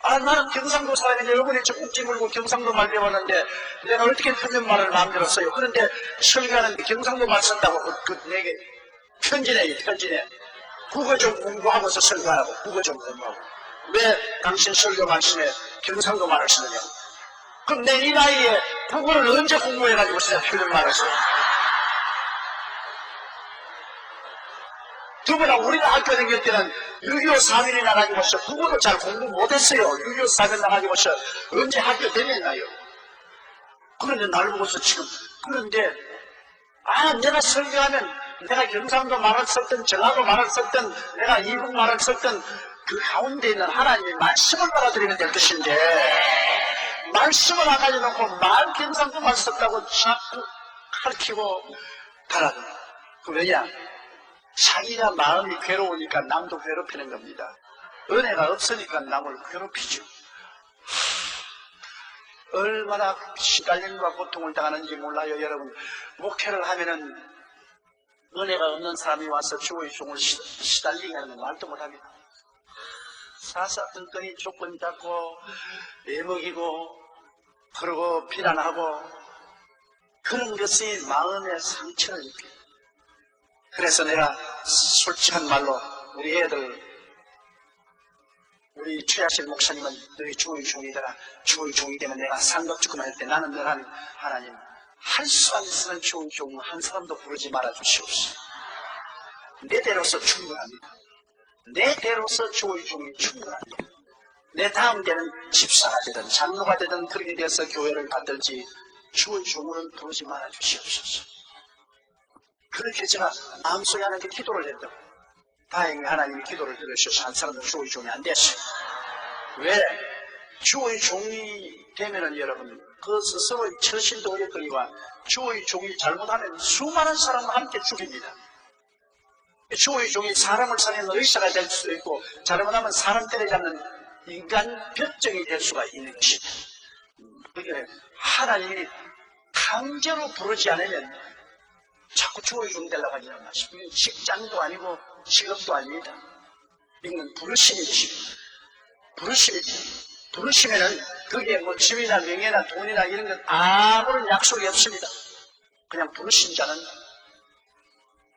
아, 나는 경상도 사람인데 여러분이 저 꼭지 물고 경상도 말 배웠는데 내가 어떻게 표준말을 마음대로 써요. 그런데 설교하는데 경상도 말 쓴다고 내게 편지내. 국어 좀 공부하고서 설교하라고. 국어 좀 공부하고. 왜 당신 설교 말씀에 경상도 말을 쓰느냐고. 그럼 내 이 나이에 국어를 언제 공부해가지고 진짜 표준말을 써요. 더구나 우리가 학교 다닐 때는 6.25 사변이 나가지고서 국어도 잘 공부 못했어요. 6.25 사변 나가지고서 언제 학교 다녔나요? 그런데 날 보고서 지금 그런데 내가 설교하면 내가 경상도 말을 썼든 전라도 말을 썼든 내가 이북 말을 썼든 그 가운데 있는 하나님의 말씀을 받아들이면 될 것인데 말씀을 안 가져놓고 경상도 말 썼다고 자꾸 가르치고 달아요. 왜냐? 자기가 마음이 괴로우니까 남도 괴롭히는 겁니다. 은혜가 없으니까 남을 괴롭히죠. 얼마나 시달림과 고통을 당하는지 몰라요. 여러분 목회를 하면은 은혜가 없는 사람이 와서 주의 종을 시달리게 하는 건 말도 못합니다. 사사건건이 조건 잡고 애먹이고 그러고 비난하고 그런 것이 마음의 상처를 입혀요. 그래서 내가 솔직한 말로 우리 애들 우리 최하실 목사님은 너희 주의 종이더라. 주의 종이 되면 내가 상급 주고만 할 때 나는 늘 하나님 할 수 안 쓰는 주의 종 한 사람도 부르지 말아 주시옵소서. 내 대로서 충분합니다. 내 대로서 주의 종이 충분합니다. 내 다음 때는 집사가 되든 장로가 되든 그렇게 돼서 교회를 받들지 주의 종으로는 부르지 말아 주시옵소서. 그렇게 제가 마음속에 하나님께 기도를 했다고. 다행히 하나님이 기도를 들으셔서 한 사람도 주의 종이 안 됐어요. 왜? 주의 종이 되면은 여러분 그 스스로의 처신도 어렵거니와 주의 종이 잘못하면 수많은 사람을 함께 죽입니다. 주의 종이 사람을 살리는 의사가 될 수도 있고 잘못하면 사람 때려잡는 인간 벽정이 될 수가 있는 것입니다. 그게 하나님이 강제로 부르지 않으면 자꾸 주의 종 되려고 하는 말씀. 직장도 아니고 직업도 아닙니다. 이건 부르심이 것입니다. 부르시면은 그게 뭐 집이나 명예나 돈이나 이런 건 아무런 약속이 없습니다. 그냥 부르신 자는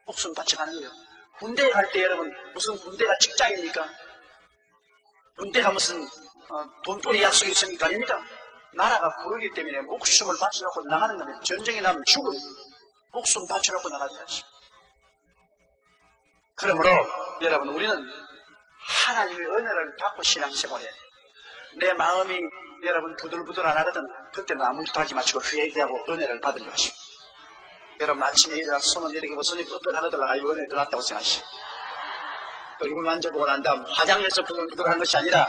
목숨 바쳐가는 거예요. 군대에 갈 때 여러분 무슨 군대가 직장입니까? 군대가 무슨 돈벌이 약속이 있습니까? 아닙니다. 나라가 부르기 때문에 목숨을 바쳐놓고 나가는 겁니다. 전쟁이 나면 죽어요. 목숨 바쳐놓고 나가야지. 그러므로 여러분 우리는 하나님의 은혜를 받고 신앙생활 해야 돼요. 내 마음이 여러분 부들부들 안 하거든. 그때는 아무것도 하지 마시고 회개하고 은혜를 받으려고 하십니다. 여러분 아침에 일어나서 손을 이렇게 보더니 뻣뻣하더라. 아이고 은혜 들어왔다고 생각하시오. 얼굴 만져보고 난 다음 화장해서 부들부들한 것이 아니라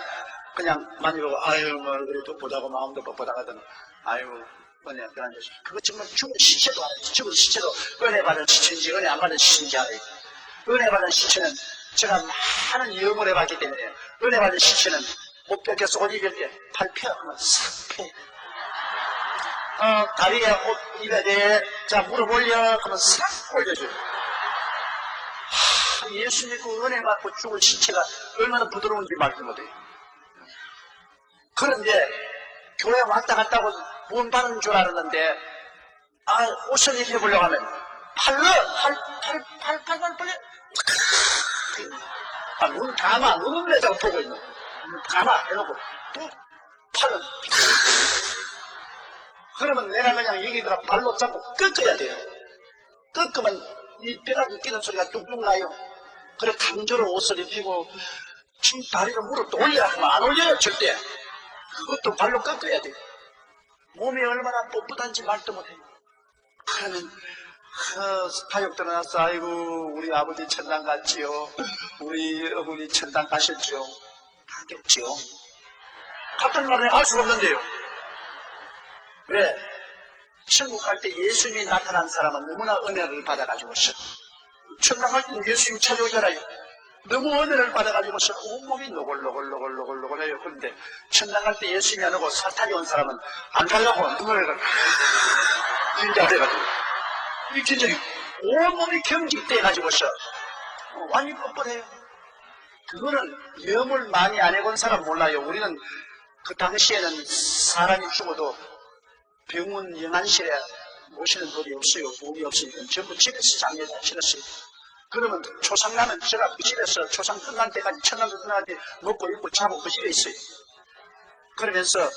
그냥 만져보고 아유 뭐 얼굴도 보다고 마음도 뻣뻣하거든. 아유 은혜 그런 것이 그거 정말 죽은 시체도 알아요. 죽은 시체도 은혜 받은 시체인지 은혜 안 받은 시체인지 알아요. 은혜 받은 시체는 제가 많은 영을 해봤기 때문에 은혜 받은 시체는 못 뺏겨서 옷 입을 때 팔 펴 하면 싹 펴. 다리에 옷 입어야 돼. 자 무릎 올려 하면 싹 올려줘요. 예수 믿고 은혜 받고 죽은 시체가 얼마나 부드러운지 말도 못해요. 그런데 교회 왔다 갔다 하고 문 바른 줄 알았는데 옷을 입혀보려고 하면 팔 벌려 눈 감아 눈은 내자고 보고 있는 눈 감아 해놓고 또 팔은 그러면 내가 그냥 여기다가 발로 잡고 꺾어야 돼요. 꺾으면 이 뼈가 끼는 소리가 뚝뚝 나요. 그래 강제로 옷을 입히고 지금 다리를 무릎도 올려야 하면 안 올려요 절대. 그것도 발로 꺾어야 돼요. 몸이 얼마나 뻣뻣한지 말도 못해요. 그러면 파역 들어나서 아이고 우리 아버지 천당 갔지요. 우리 어머니 천당 가셨지요. 가겠지요. 같은 말을 알 수가 없는데요. 왜? 천국 갈 때 예수님이 나타난 사람은 너무나 은혜를 받아가지고서 천당 갈 때는 예수님 찾아오잖아요. 너무 은혜를 받아가지고서 온몸이 노골노골해요. 그런데 천당 갈 때 예수님이 안 오고 사탄이 온 사람은 안 가려고 눈을 진짜 그래가지고 이 진짜 온몸이 경직돼가지고서 완전히 뻣뻣해요. 그거는 염을 많이 안 해본 사람 몰라요. 우리는 그 당시에는 사람이 죽어도 병원 영안실에 모시는 돈이 없어요. 돈이 없으니까 전부 집에서 장례를 치렀어요. 그러면 초상 나면 제가 그 집에서 초상 끝날 때까지 천남도 끝날 때 먹고 입고 자고 그 집에 있어요. 그러면서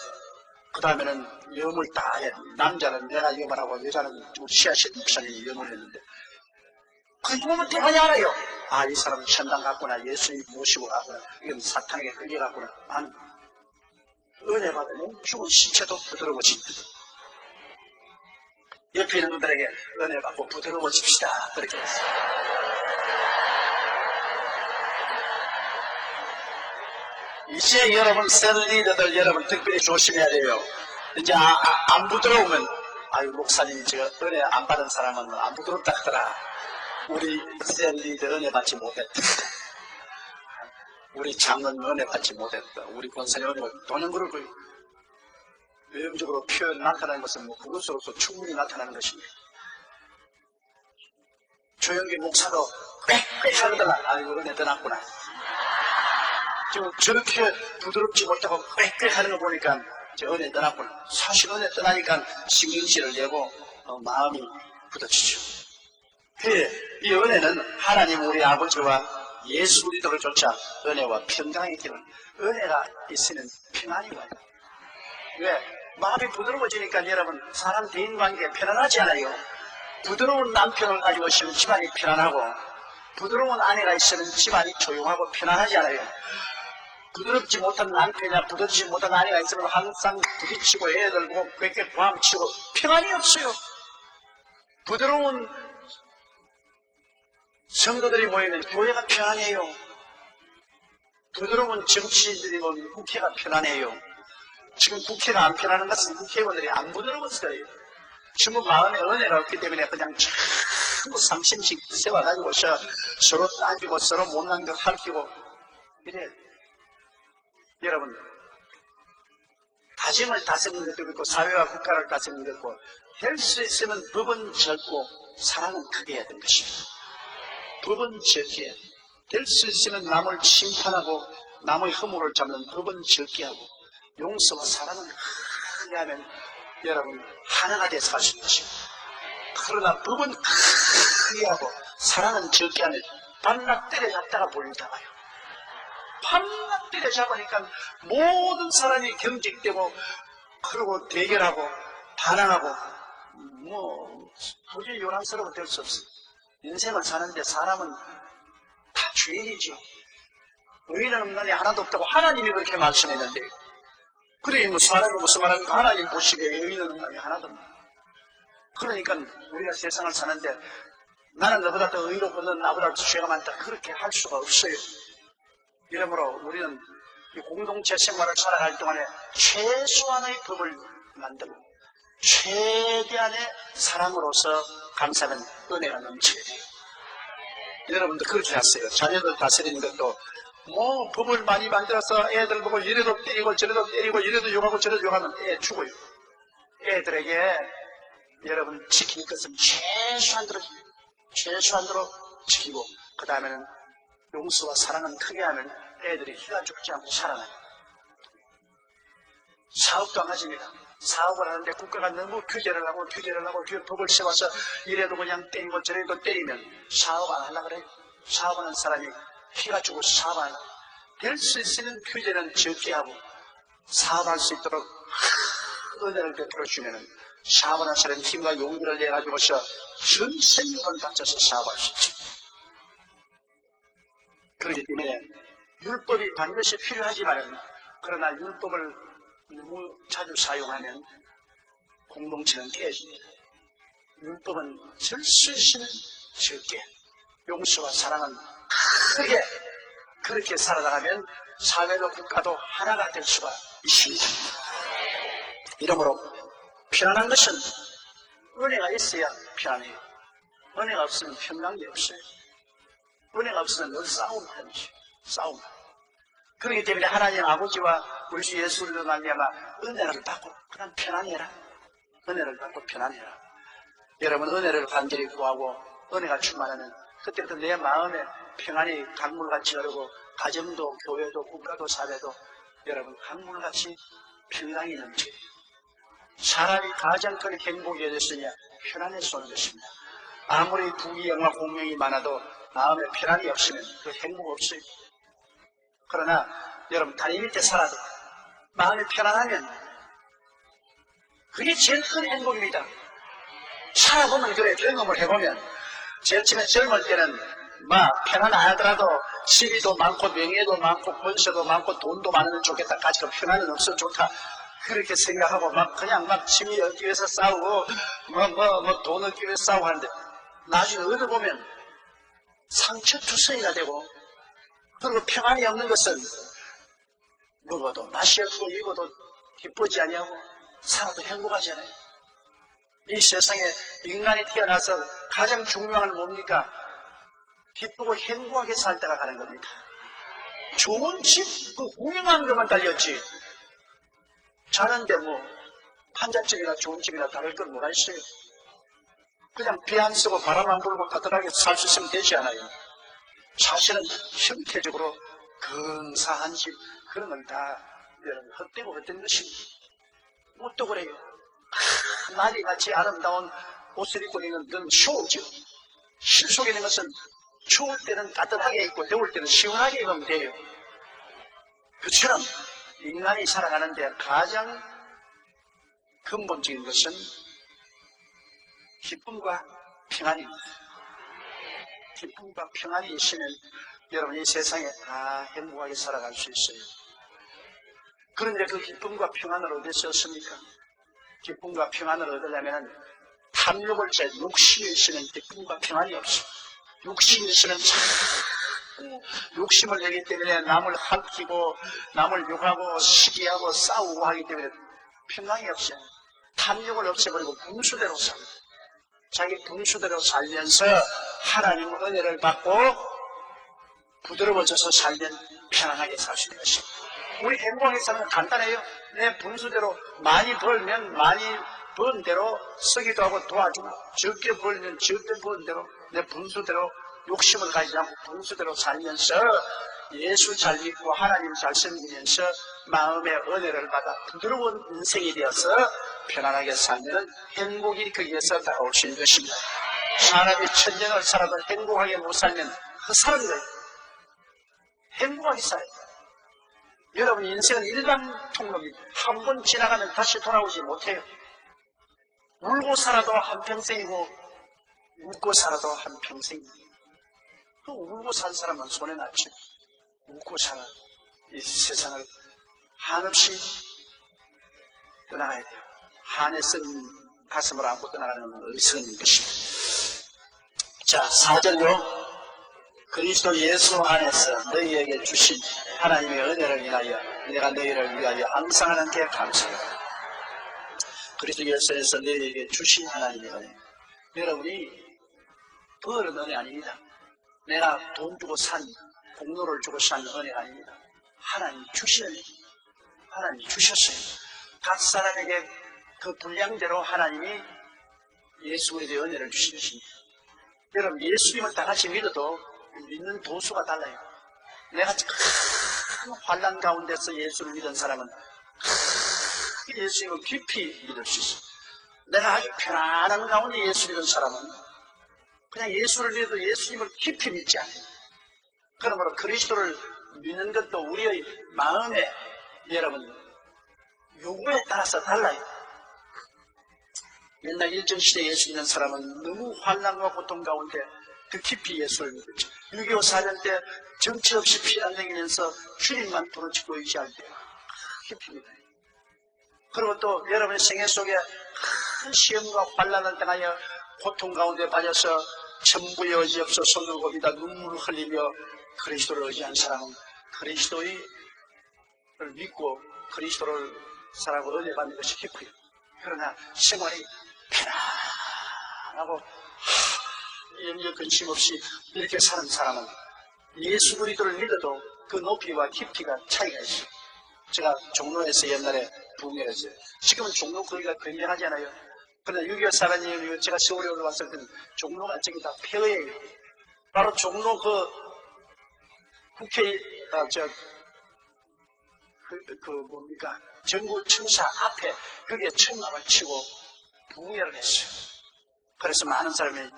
그 다음에는 염을 다 해. 남자는 내가 염을 하고 여자는 시아신 목사님이 염을 했는데 그 염을 대만이 알아요. 아, 이 사람은 천당 갔구나. 예수님 모시고 갔구나. 이건 사탄에게 끌려갔구나. 아니, 은혜 받으면 죽은 신체도 부드러워집니다. 옆에 있는 분들에게 은혜 받고 부드러워집시다. 그렇게 했어요. 이제 여러분 셀리더들 여러분 특별히 조심해야 돼요. 이제 안 부드러우면 아유 목사님이 제가 은혜 안 받은 사람은 안 부드럽다 하더라. 우리 셀리더 은혜 받지 못했다. 우리 장로님 은혜 받지 못했다. 우리 권사님 은혜 도는 그럴 거예요. 외형적으로 표현 나타나는 것은 뭐 그것으로서 충분히 나타나는 것입니다. 조영기 목사도 빽빽 하더라. 아이고 은혜 떠났구나. 지금 저렇게 부드럽지 못하고 빽빽 하는 거 보니까 저 은혜 떠났구나. 사실 은혜 떠나니까 신경질을 내고 마음이 굳어지죠. 이 은혜는 하나님 우리 아버지와 예수 그리스도를 쫓아 은혜와 평강의 길은 은혜가 있으면 평안이 와요. 왜? 마음이 부드러워지니까 여러분 사람 대인관계에 편안하지 않아요. 부드러운 남편을 가지고 있으면 집안이 편안하고 부드러운 아내가 있으면 집안이 조용하고 편안하지 않아요. 부드럽지 못한 남편이나 부드럽지 못한 아내가 있으면 항상 부딪히고 애들 보고 그렇게 고함치고 평안이 없어요. 부드러운 성도들이 모이면 교회가 편안해요. 부드러운 정치인들이 모이면 국회가 편안해요. 지금 국회가 안 편안한 것은 국회의원들이 안 부드러웠어요. 전부 마음에 은혜가 없기 때문에 그냥 전부 상심씩 세워가지고 서로 따지고 서로 못난 것 가르치고 이래. 여러분 다짐을 다스리는 것도 있고 사회와 국가를 다스리는 것도 있고 할 수 있으면 법은 적고 사랑은 크게 해야 되는 것입니다. 법은 적게 될 수 있으면 남을 심판하고 남의 허물을 잡는 법은 적게 하고 용서와 사랑은 크게 하면 여러분 하나가 돼서 갈 수 있는 것입니다. 그러나 법은 크게 하고 사랑은 적게 하면 밤낮 때려잡다가 몰려다가요. 밤낮 때려잡으니까 모든 사람이 경직되고 그러고 대결하고 반항하고 도저히 요란스러워 될 수 없어요. 인생을 사는데 사람은 다 죄인이죠. 의인은 없는 게 하나도 없다고 하나님이 그렇게 말씀했는데 그래 뭐 사람이 무슨 말하니까 하나님 보시기에 의인은 없는 게 하나도 없다. 그러니까 우리가 세상을 사는데 나는 너보다 더 의롭고 넌 나보다 더 죄가 많다 그렇게 할 수가 없어요. 이러므로 우리는 공동체 생활을 살아갈 동안에 최소한의 법을 만들고 최대한의 사랑으로서 감사는 은혜가 넘쳐야 돼요. 여러분도 그렇게 하세요. 자녀들 다스리는 것도 법을 많이 만들어서 애들 보고 이래도 때리고 저래도 때리고 이래도 욕하고 저래도 욕하면 애 죽어요. 애들에게 여러분 지킬 것은 최소한대로 지키고 그 다음에는 용서와 사랑은 크게 하면 애들이 희가 죽지 않고 살아나요. 사업도 안 하십니다. 사업을 하는데 국가가 너무 규제를 하고 법을 세워서 이래도 그냥 때리고 저래도 때리면 사업 안 하려고 그래요. 사업하는 사람이 희가 죽고 사업 안 하고 될 수 있으면 규제는 적게 하고 사업할 수 있도록 은혜를 베풀어 주면 사고나서는 힘과 용기를 내가지고서 전 생명을 바쳐서 사고할 수 있죠. 그렇기 때문에 율법이 반드시 필요하지만 그러나 율법을 너무 자주 사용하면 공동체는 깨집니다. 율법은 절 수 있으면 적게, 용서와 사랑은 크게, 그렇게 살아나가면 사회도 국가도 하나가 될 수가 있습니다. 이러므로 편안한 것은 은혜가 있어야 편안해요. 은혜가 없으면 평강이 없어요. 은혜가 없으면 늘 싸움하는 것이에요. 싸움. 그렇기 때문에 하나님 아버지와 우리 주 예수를 말미암아 은혜를 받고 그냥 편안해라. 은혜를 받고 편안해라. 여러분 은혜를 간절히 구하고 은혜가 충만하면 그때부터 내 마음에 평안이 강물같이 흐르고 가정도 교회도 국가도 사회도 여러분 강물같이 평강이 넘쳐요. 사람이 가장 큰 행복이 어딨으냐? 편안해서 오는 것입니다. 아무리 부귀영화 공명이 많아도 마음에 편안이 없으면 그 행복 없어요. 그러나 여러분 다리 밑에 살아도 마음이 편안하면 그게 제일 큰 행복입니다. 살아보면 그래 경험을 해보면 제일 처음에 젊을 때는 막 편안하더라도 시비도 많고 명예도 많고 권세도 많고 돈도 많으면 좋겠다. 가지고 편안은 없어 좋다. 그렇게 생각하고 막 그냥 막 취미 얻기 위해서 싸우고 돈 얻기 위해서 싸우고 하는데 나중에 얻어보면 상처투성이가 되고 그리고 평안이 없는 것은 먹어도 맛이 없고 입어도 기쁘지 아니하고 살아도 행복하지 않아요. 이 세상에 인간이 태어나서 가장 중요한 건 뭡니까? 기쁘고 행복하게 살 때가 가는 겁니다. 좋은 집, 그 훌륭한 것만 달렸지. 자는데 뭐 판잣집이나 좋은 집이나 다를 건 뭐가 있어요? 그냥 비 안 쓰고 바람 안 불고 따뜻하게 살 수 있으면 되지 않아요. 사실은 형태적으로 근사한 집 그런 건 다 여러분 헛되고 헛된 것입니다. 옷도 그래요. 날이 같이 아름다운 옷을 입고 있는 건 쇼죠. 실속에 있는 것은 추울 때는 따뜻하게 입고 더울 때는 시원하게 입으면 돼요. 그처럼 인간이 살아가는데 가장 근본적인 것은 기쁨과 평안입니다. 기쁨과 평안이 있으면 여러분 이 세상에 다 행복하게 살아갈 수 있어요. 그런데 그 기쁨과 평안을 어디서 얻습니까? 기쁨과 평안을 얻으려면 탐욕을 제 욕심이 있으면 기쁨과 평안이 없어. 욕심이 있으면 욕심을 내기 때문에 남을 핥히고 남을 욕하고 시기하고 싸우고 하기 때문에 평강이 없어요. 탐욕을 없애버리고 분수대로 삽니다. 자기 분수대로 살면서 하나님 은혜를 받고 부드러워져서 살면 편안하게 살 수 있는 것입니다. 우리 행복하게 사는 건 간단해요. 내 분수대로 많이 벌면 많이 번 대로 쓰기도 하고 도와주고 적게 벌면 적게 번 대로 내 분수대로 욕심을 가지지 않고 분수대로 살면서 예수 잘 믿고 하나님 잘 섬기면서 마음의 은혜를 받아 부드러운 인생이 되어서 편안하게 살면 행복이 거기에서 다가올 수 있는 것입니다. 사람이 천년을 살아도 행복하게 못 살면 그 사람들 행복하게 살아요. 여러분 인생은 일방통로입니다. 한 번 지나가면 다시 돌아오지 못해요. 울고 살아도 한평생이고 웃고 살아도 한평생입니다. 그 울고 산 사람은 손에 났죠. 웃고 살아 이 세상을 한없이 떠나가야 돼요. 한에 쓴 가슴을 안고 떠나가는 의성인 것입니다. 자, 4절로 그리스도 예수 안에서 너희에게 주신 하나님의 은혜를 위하여 내가 너희를 위하여 항상 하나님께 감사합니다. 그리스도 예수에서 너희에게 주신 하나님의 은혜. 여러분이 벌은 은혜 아닙니다. 내가 돈 주고 산 공로를 주고 산 은혜가 아닙니다. 하나님이 주시는 하나님이 주셨어요. 각 사람에게 그 분량대로 하나님이 예수 그리스도의 은혜를 주신 것입니다. 여러분 예수님을 다 같이 믿어도 믿는 도수가 달라요. 내가 큰 환난 가운데서 예수를 믿은 사람은 예수님을 깊이 믿을 수 있어요. 내가 아주 편안한 가운데 예수 믿은 사람은 그냥 예수를 믿어도 예수님을 깊이 믿지 않아요. 그러므로 그리스도를 믿는 것도 우리의 마음에 여러분 요구에 따라서 달라요. 옛날 일전시대에 예수 믿는 사람은 너무 환난과 고통 가운데 그 깊이 예수를 믿었죠. 6.25 사전 때 정치 없이 피난 다니면서 주님만 부르짖고 의지할 때 깊이 믿어요. 그리고 또 여러분의 생애 속에 큰 시험과 환난을 당하여 고통 가운데 빠져서 전부의 의지 없어 손을 곱이다 눈물을 흘리며 그리스도를 의지한 사람은 그리스도를 믿고 그리스도를 사랑하고 은혜 받는 것이 깊고요. 그러나 생활이 편안하고 염려 근심 없이 이렇게 사는 사람은 예수 그리스도를 믿어도 그 높이와 깊이가 차이가 있어요. 제가 종로에서 옛날에 부흥회했어요. 지금은 종로 거리가 굉장하지 않아요. 그러나 6.25 사관이 제가 서울에 올라왔을 때는 종로가 저기 다 폐허예요. 바로 종로 그 국회 뭡니까 정부청사 앞에 거기에 천막을 치고 부흥회를 했어요. 그래서 많은 사람이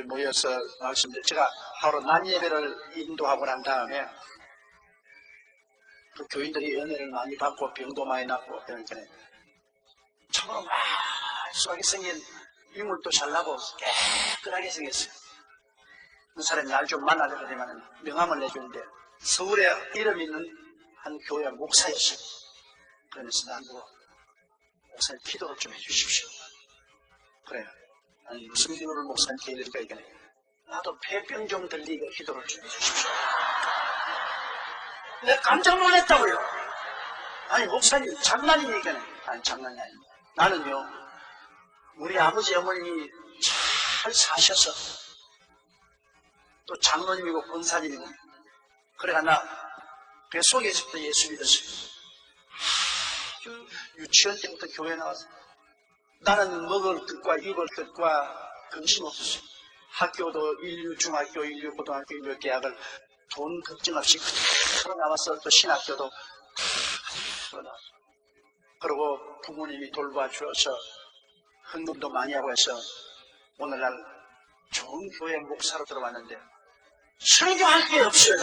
모여서 말씀드려요. 제가 바로 낮 예배를 인도하고 난 다음에 그 교인들이 은혜를 많이 받고 병도 많이 낫고 그러니까 참으로 말수하게 생긴 유물도 잘 나고 깨끗하게 생겼어요. 그 사람이 날 좀 만나려고 하면 명함을 내주는데 서울에 이름 있는 한 교회 목사였어요. 그러면서 나보고 목사님 기도를 좀 해주십시오. 그래요. 아니 무슨 기도를 목사님께 이러니까 이게 나도 폐병 좀 들리게 기도를 좀 해주십시오. 내가 깜짝 놀랐다고요. 아니 목사님 장난이니까 아니 장난이 아닙니다. 나는요 우리 아버지 어머님이 잘 사셔서 또 장로님이고 권사님이고 그래가 나 뱃속에서부터 예수 믿었어요. 유치원 때부터 교회 나와서 나는 먹을 것과 입을 것과 근심 없었어요. 학교도 인류 중학교, 인류 고등학교, 인류 대학을 돈 걱정 없이 그대로 나와서 또 신학교도 그대로 나왔어요. 그리고 부모님이 돌봐주어서 헌금도 많이 하고 해서 오늘날 좋은 교회 목사로 들어왔는데 설교할 게 없어요.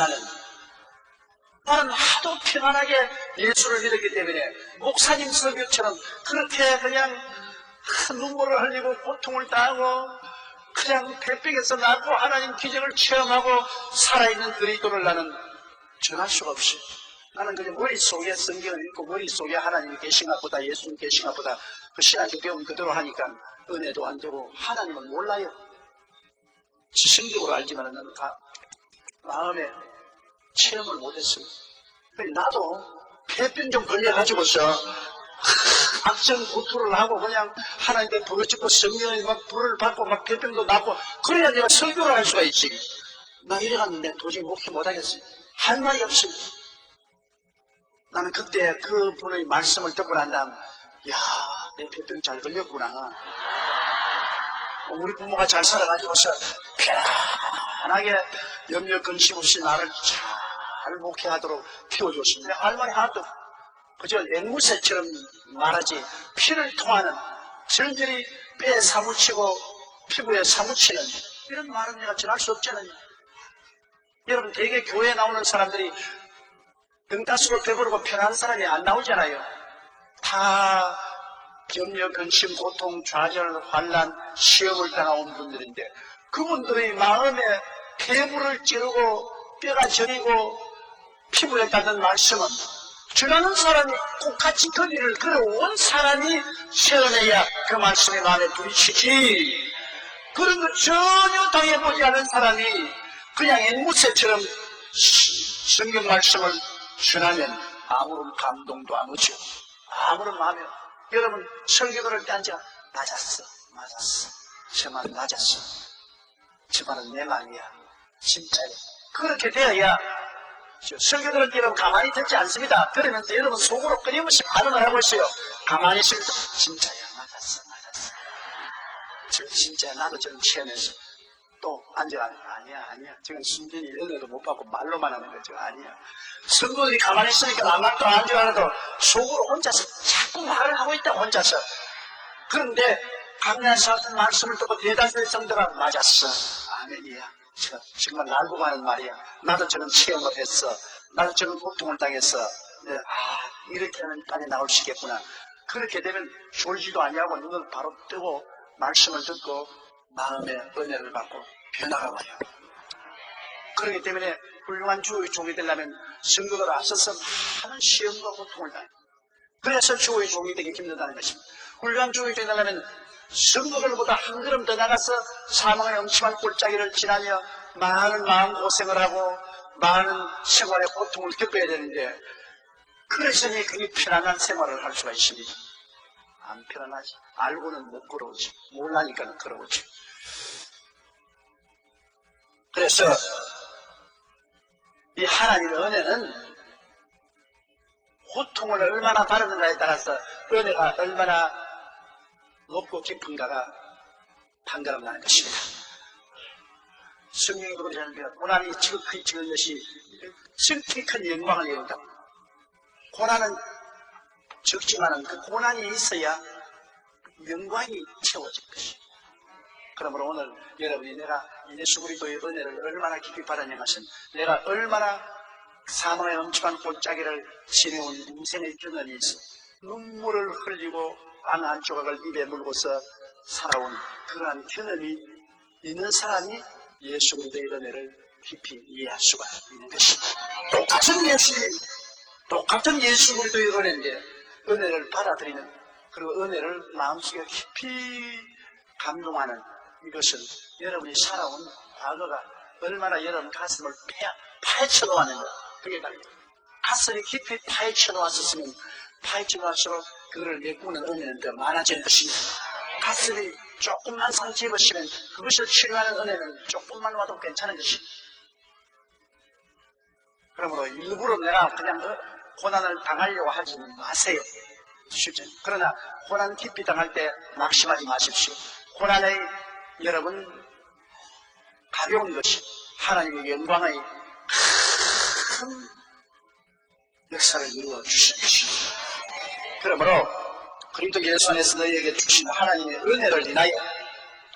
나는 하도 편안하게 예수를 믿었기 때문에 목사님 설교처럼 그렇게 그냥 눈물을 흘리고 고통을 당하고 그냥 폐병에서 낳고 하나님 기적을 체험하고 살아있는 그리스도를 나는 전할 수가 없어요. 나는 그냥 머릿속에 성경을 읽고 머릿속에 하나님이 계신 것보다 예수님 계신 것보다 그 신학교 배움 그대로 하니까 은혜도 안 되고 하나님은 몰라요. 지성적으로 알지만 나는 다 마음에 체험을 못했어요. 나도 폐병 좀 걸려가지고서 악성 구토를 하고 그냥 하나님께 부르짖고 성령에 막 불을 받고 막 폐병도 나고 그래야 내가 설교를 할 수가 있지. 나 이래갔는데 도저히 목표 못하겠어요. 할 말이 없어요. 나는 그때 그 분의 말씀을 듣고 난 다음 야, 내 폐병 잘 걸렸구나. 우리 부모가 잘 살아가지고서 편안하게 염려 근심 없이 나를 잘 목회하도록 키워줬습니다. 할 말이 하나도 그저 앵무새처럼 말하지 피를 통하는 절절히 뼈에 사무치고 피부에 사무치는 이런 말은 내가 전할 수 없잖아요. 여러분 대개 교회에 나오는 사람들이 등따스로 배부르고 편한 사람이 안 나오잖아요. 다 염려, 근심, 고통, 좌절, 환난, 시험을 당해온 분들인데 그분들의 마음에 폐부를 찌르고 뼈가 저리고 피부에 닿는 말씀은 전하는 사람이 똑같이 거리를 걸어온 사람이 체험해야 그 말씀이 마음에 부딪히지. 그런 거 전혀 당해보지 않은 사람이 그냥 앵무새처럼 성경 말씀을 전하면 아무런 감동도 안 오죠. 아무런 마음에 여러분 설교를 할 때 앉아 맞았어. 저 말 맞았어. 저 말은 내 말이야. 진짜야. 그렇게 되어야 설교 들을 때 여러분 가만히 듣지 않습니다. 그러면서 여러분 속으로 끊임없이 반응을 하고 있어요. 가만히 있으면 진짜야. 맞았어. 저 진짜야. 나도 저런 체험해서 또 앉아가지고 아니야. 지금 순전히 은혜도 못 받고 말로만 하는 거죠. 아니야. 성도들이 가만히 있으니까 아무것도 앉아가지고 속으로 혼자서 자꾸 말을 하고 있다 혼자서. 그런데 강야사 같은 말씀을 듣고 대다수의 성도가 맞았어. 아멘이야. 정말 날고 가는 말이야. 나도 저런 체험을 했어. 나도 저런 고통을 당했어. 이렇게 하면 빨리 나올 수 있겠구나. 그렇게 되면 졸지도 아니하고 눈을 바로 뜨고 말씀을 듣고 마음의 은혜를 받고 변화가 와요. 그렇기 때문에 훌륭한 주의 종이 되려면 성도들 앞서서 많은 시험과 고통을 당해요. 그래서 주의 종이 되기 힘들다는 것입니다. 훌륭한 주의 종이 되려면 성도들보다 한 걸음 더 나가서 사망의 엄침한 골짜기를 지나며 많은 마음고생을 하고 많은 생활의 고통을 겪어야 되는데, 그래서니 그게 편안한 생활을 할 수가 있습니다. 안 편안하지. 알고는 못 걸어오지. 몰라니까 걸어오지. 그래서 이 하나님의 은혜는 고통을 얼마나 바르는가에 따라서 은혜가 얼마나 높고 깊은가가 판가름 나는 것입니다. 성경이 그러는데 고난이 지극히 적은 것이 지극히 큰 영광을 이룬다. 고난은 적지만은 그 고난이 있어야 영광이 채워질 것입니다. 그러므로 오늘 여러분이 내가 예수 그리스도의 은혜를 얼마나 깊이 받았냐 것은 내가 얼마나 사망의 엄침한 골짜기를 지내온 인생의 경험이 눈물을 흘리고 빵 한 조각을 입에 물고서 살아온 그러한 경험이 있는 사람이 예수 그리스도의 은혜를 깊이 이해할 수가 있는 것입니다. 똑같은 예수 그리스도의 은혜인데 은혜를 받아들이는, 그리고 은혜를 마음속에 깊이 감동하는 이것은 여러분이 살아온 과거가 얼마나 여러분 가슴을 파헤쳐 놓았는가, 그게 다릅니다. 가슴이 깊이 파헤쳐 놓았었으면 파헤쳐 놓을수록 그거를 메꾸는 은혜는 더 많아지는 것입니다. 가슴이 조금만 상처 입으시면 그것을 치료하는 은혜는 조금만 와도 괜찮은 것입니다. 그러므로 일부러 내가 그냥 고난을 당하려고 하지 마세요. 실제. 그러나 고난 깊이 당할 때 낙심하지 마십시오. 고난의 여러분 가벼운 것이 하나님의 영광의 큰 역사를 이루어 주신 것입니다. 그러므로 그리스도 예수 안에서 너희에게 주신 하나님의 은혜를 인하여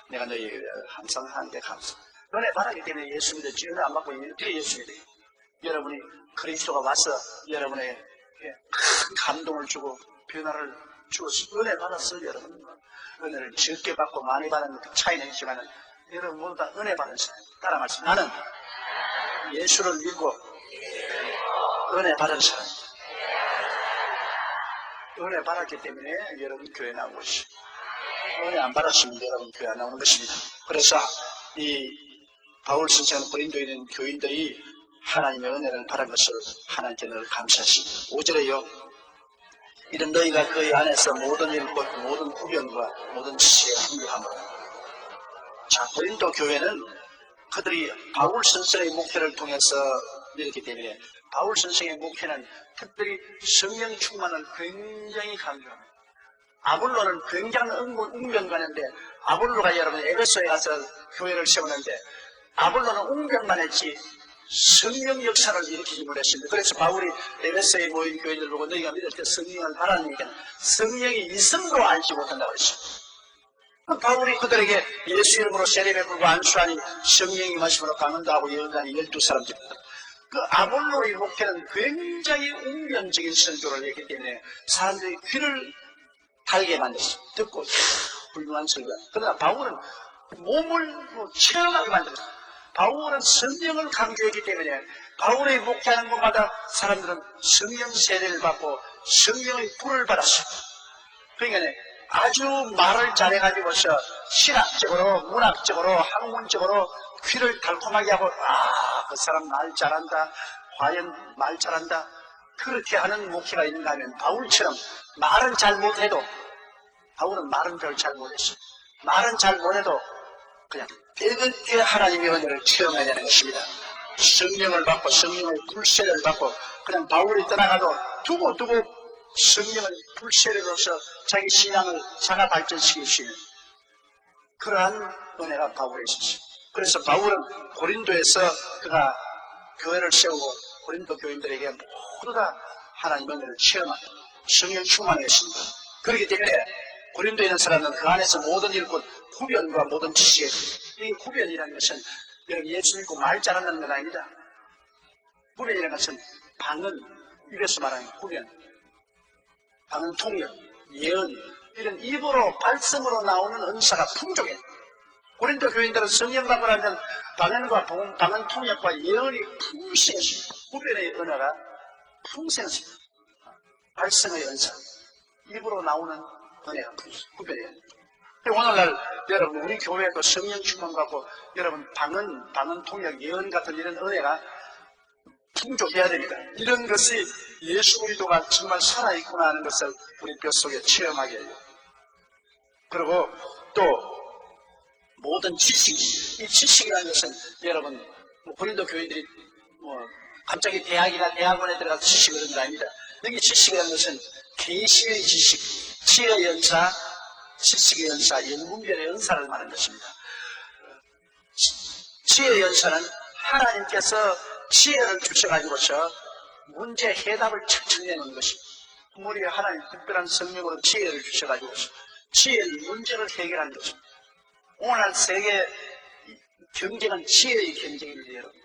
내가 너희에게 항상 하는데 감사. 은혜 받았기 때문에 예수 믿었지. 은혜 안 받고 어떻게 예수 믿어요? 여러분이 그리스도가 와서 여러분에게 큰 감동을 주고 변화를 주어서 은혜 받았어요. 여러분 은혜를 적게 받고 많이 받는 그 차이는 있지만 여러분 모두 다 은혜 받은 사람. 따라 말씀. 나는 예수를 믿고 은혜 받은 사람. 은혜 받았기 때문에 여러분 교회 나온 것이. 은혜 안 받았으면 여러분 교회 안 나오는 것입니다. 그래서 이 바울 선생은 고린도에 있는 교인들이 하나님의 은혜를 받은 것을 하나님께 늘 감사하십니다. 5절에요. 이런 너희가 그의 안에서 모든 일과 모든 구변과 모든 지혜가 풍부함으로. 자, 고린도 교회는 그들이 바울 선생의 목회를 통해서 이렇기 때문에 바울 선생의 목회는 특별히 성령 충만을 굉장히 강조합니다. 아볼로는 굉장히 웅변가는데 아볼로가 여러분 에베소에 가서 교회를 세우는데 아볼로는 웅변만 했지 성령 역사를 일으키지 못했습니다. 그래서 바울이 에베소에 모인 교회들 보고 너희가 믿을 때 성령을 바라니까 성령이 있음도 알지 못한다고 했습니다. 바울이 그들에게 예수 이름으로 세례 베풀고 안수하니 성령이 마시므로 강한다 하고 예언하니 12사람들입니다. 그 아볼로의 목회는 굉장히 웅변적인 선교를 했기 때문에 사람들이 귀를 달게 만들었어요. 듣고 훌륭한 설교. 그러나 바울은 몸을 체험하게 만들었어요. 바울은 성령을 강조했기 때문에 바울의 목회하는 곳마다 사람들은 성령 세례를 받고 성령의 불을 받았어요. 그러니까 아주 말을 잘해가지고서 신학적으로 문학적으로 학문적으로 귀를 달콤하게 하고 그 사람 말 잘한다, 과연 말 잘한다, 그렇게 하는 목회가 있는가 하면 바울처럼 말은 잘 못해도, 바울은 말은 별 잘 못했어요. 말은 잘 못해도 그냥 뜨겁게 하나님의 은혜를 체험해야 되는 것입니다. 성령을 받고 성령의 불세례를 받고 그냥 바울이 떠나가도 두고두고 성령의 불세례로서 자기 신앙을 자가 발전시킬 수 있는 그러한 은혜가 바울에 있었어요. 그래서 바울은 고린도에서 그가 교회를 세우고 고린도 교인들에게 모두 다 하나님의 은혜를 체험하고 성령 충만했습니다. 그렇기 때문에 고린도에 있는 사람은 그 안에서 모든 일, 곧 후변과 모든 지식에, 이 후변이라는 것은 여러분 예수 믿고 말 잘한다는 건 아닙니다. 후변이라는 것은 방언, 입에서 말하는 후변, 방언 통역, 예언, 이런 입으로 발성으로 나오는 은사가 풍족해. 고린도 교인들은 성령 받고 나면 방언과 방언 통역과 예언이 풍성해집니다. 구별의 언어가 풍성해집니다. 발성의 은사, 입으로 나오는 은혜가 구별해요. 오늘날 여러분 우리 교회도 성령 충만 받고 여러분 방언 통역 예언 같은 이런 은혜가 풍족해야 됩니다. 이런 것이 예수 그리스도가 정말 살아있구나 하는 것을 우리 뼛속에 체험하게 해요. 그리고 또 모든 지식, 이 지식이라는 것은 여러분 고린도 교인들이 갑자기 대학이나 대학원에 들어가서 지식을 얻는 게 아닙니다. 여기 지식이라는 것은 계시의 지식, 지혜의 연사, 지식의 연사, 연분별의 연사를 말하는 것입니다. 지혜의 연사는 하나님께서 지혜를 주셔가지고서 문제 해답을 척척 내놓는 것입니다. 우리 하나님 특별한 성령으로 지혜를 주셔가지고서 지혜의 문제를 해결하는 것입니다. 오늘날 세계 경쟁은 지혜의 경쟁입니다, 여러분.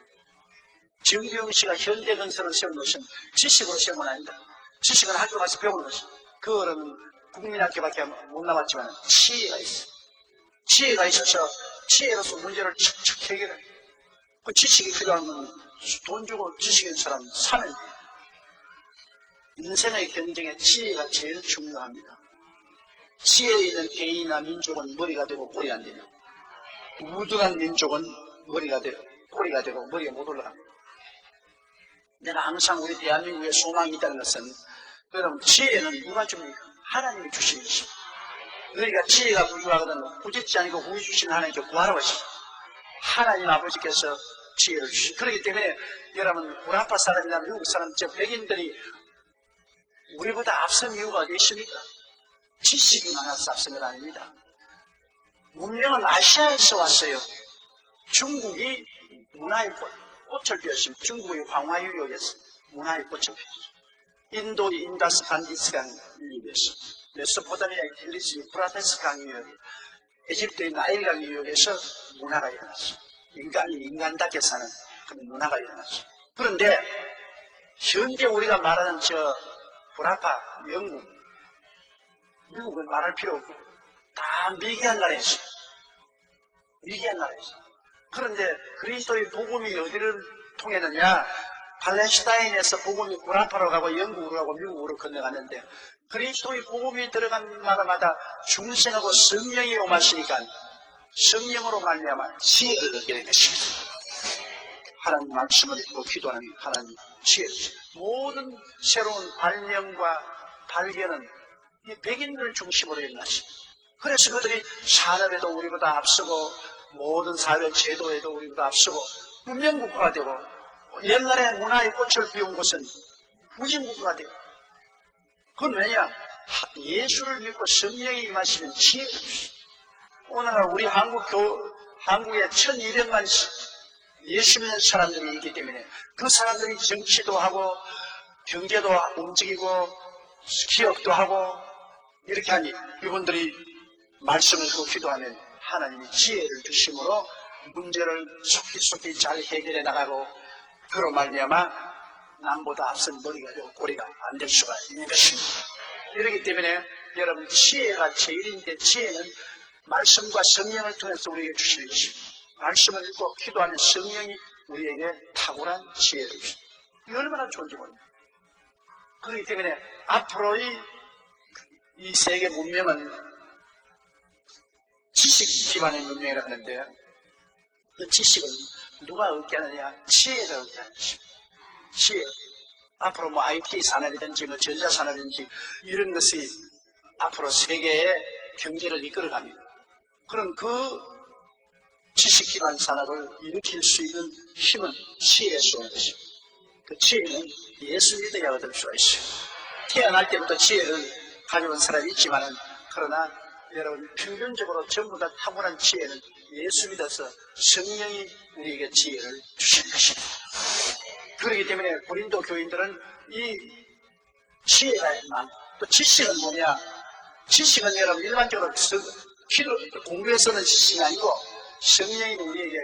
정규영 씨가 현대건설을 세운 것은 지식으로 세운 건 아닙니다. 지식은 학교 가서 배우는 것입니다. 그거는 국민학교밖에 못 나왔지만 지혜가 있어요. 지혜가 있어서 지혜로서 문제를 척척 해결해요. 그 지식이 필요하면 돈 주고 지식인 사람 사면 돼요. 인생의 경쟁에 지혜가 제일 중요합니다. 지혜 있는 개인이나 민족은 머리가 되고 꼬리가 안 되며 우둔한 민족은 머리가 되고 꼬리가 되고 머리가 못 올라갑니다. 내가 항상 우리 대한민국에 소망이 있다는 것은 여러분 지혜는 누가 줍니까? 하나님이 주신 것입니다. 너희가 지혜가 부족하거든 부짓지 아니고 후히 주신 하나님께 구하라고 하십니다. 하나님 아버지께서 지혜를 주십니다. 그렇기 때문에 여러분 우라파 사람이나 미국 사람 저 백인들이 우리보다 앞선 이유가 어디 있습니까? 지식이 많아서 앞선 건 아닙니다. 문명은 아시아에서 왔어요. 중국이 문화의 꽃을 피웠습니다. 중국의 황화유역에서 문화의 꽃을 피웠습니다. 인도의 인다스 간디스 강 유역에서, 메소포타미아의 킬리스 유프라테스 강 유역, 에집트의 나일 강 유역에서 문화가 일어났습니다. 인간이 인간답게 사는 그런 문화가 일어났습니다. 그런데 현재 우리가 말하는 저 브라파, 미국은 말할 필요 없고 다 미개한 나라였어요. 미개한 나라였어요. 그런데 그리스도의 복음이 어디를 통했느냐? 팔레스타인에서 복음이 브라파로 가고 영국으로 가고 미국으로 건너갔는데 그리스도의 복음이 들어간 나라마다 중생하고 성령이 오마시니까 성령으로 말미암아 지혜를 얻게 된 것입니다. 하나님 말씀을 읽고 기도하는 하나님 지혜. 모든 새로운 발명과 발견은 이 백인들 중심으로 일어났습니다. 그래서 그들이 산업에도 우리보다 앞서고 모든 사회 제도에도 우리보다 앞서고 문명국가가 되고 옛날에 문화의 꽃을 피운 곳은 후진국가가 되고 그건 왜냐? 예수를 믿고 성령이 임하시는 지혜가 있습니다. 오늘날 우리 한국에 1200만 예수 믿는 사람들이 있기 때문에 그 사람들이 정치도 하고 경제도 움직이고 기업도 하고 이렇게 하니 이분들이 말씀을 듣고 기도하면 하나님이 지혜를 주심으로 문제를 속히 잘 해결해 나가고 그로 말미암아 남보다 앞선 머리가 되고 꼬리가 안 될 수가 있는 것입니다. 이렇기 때문에 여러분 지혜가 제일인데 지혜는 말씀과 성령을 통해서 우리에게 주시는 것입니다. 말씀을 읽고 기도하는 성령이 우리에게 탁월한 지혜를 주십니다. 이게 얼마나 좋은지 모릅니다. 그렇기 때문에 앞으로의 이 세계 문명은 지식 기반의 문명이라 하는데 그 지식은 누가 얻게 하느냐? 지혜를 얻게 하는 것입니다. 지혜. 앞으로 뭐 IT 산업이든지 뭐 전자산업이든지 이런 것이 앞으로 세계의 경제를 이끌어갑니다. 그런 그 지식 기반 산업을 일으킬 수 있는 힘은 지혜에서 오는 것입니다. 그 지혜는 예수 믿어야 얻을 수가 있어요. 태어날 때부터 지혜를 가져온 사람이 있지만은 그러나 여러분 평균적으로 전부 다 탁월한 지혜는 예수 믿어서 성령이 우리에게 지혜를 주신 것입니다. 그렇기 때문에 고린도 교인들은 이 지혜가 많고 또 지식은 뭐냐? 지식은 여러분 일반적으로 공부에서는 지식이 아니고 성령이 우리에게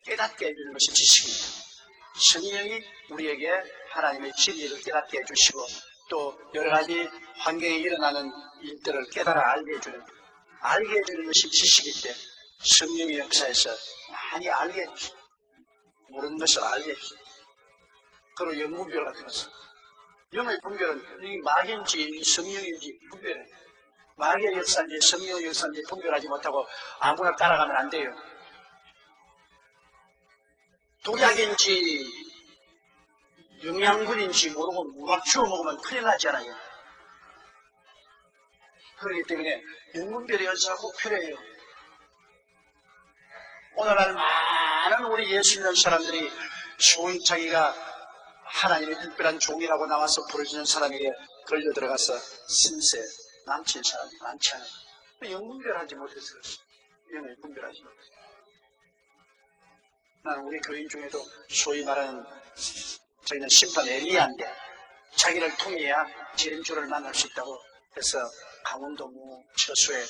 깨닫게 해주는 것이 지식입니다. 성령이 우리에게 하나님의 진리를 깨닫게 해주시고 또 여러 가지 환경에 일어나는 일들을 깨달아 알게 해주는 것이 지식인데 성령의 역사에서 많이 알게 해주시고 모르는 것을 알게 해주시고 그리고 영분별 같은 것을 영의 분별은 이 마귀인지 성령인지 분별해. 마귀의 역사인지 성령의 역사인지 분별하지 못하고 아무나 따라가면 안 돼요. 독약인지 영양분인지 모르고 막 주워 먹으면 큰일 나지 않아요. 그렇기 때문에 영분별의 연사가 꼭 필요해요. 오늘날 많은 우리 예수 믿는 사람들이 소위 자기가 하나님의 특별한 종이라고 나와서 부르짖는 사람에게 걸려 들어가서 신세 남친 사람이 많지 않아요. 영분별하지 못해서 영을 분별하지 못해서. 나는 우리 교인 중에도 소위 말하는 저희는 심판 엘리야인데 자기를 통해야 지름줄을 만날 수 있다고 해서 강원도 처소에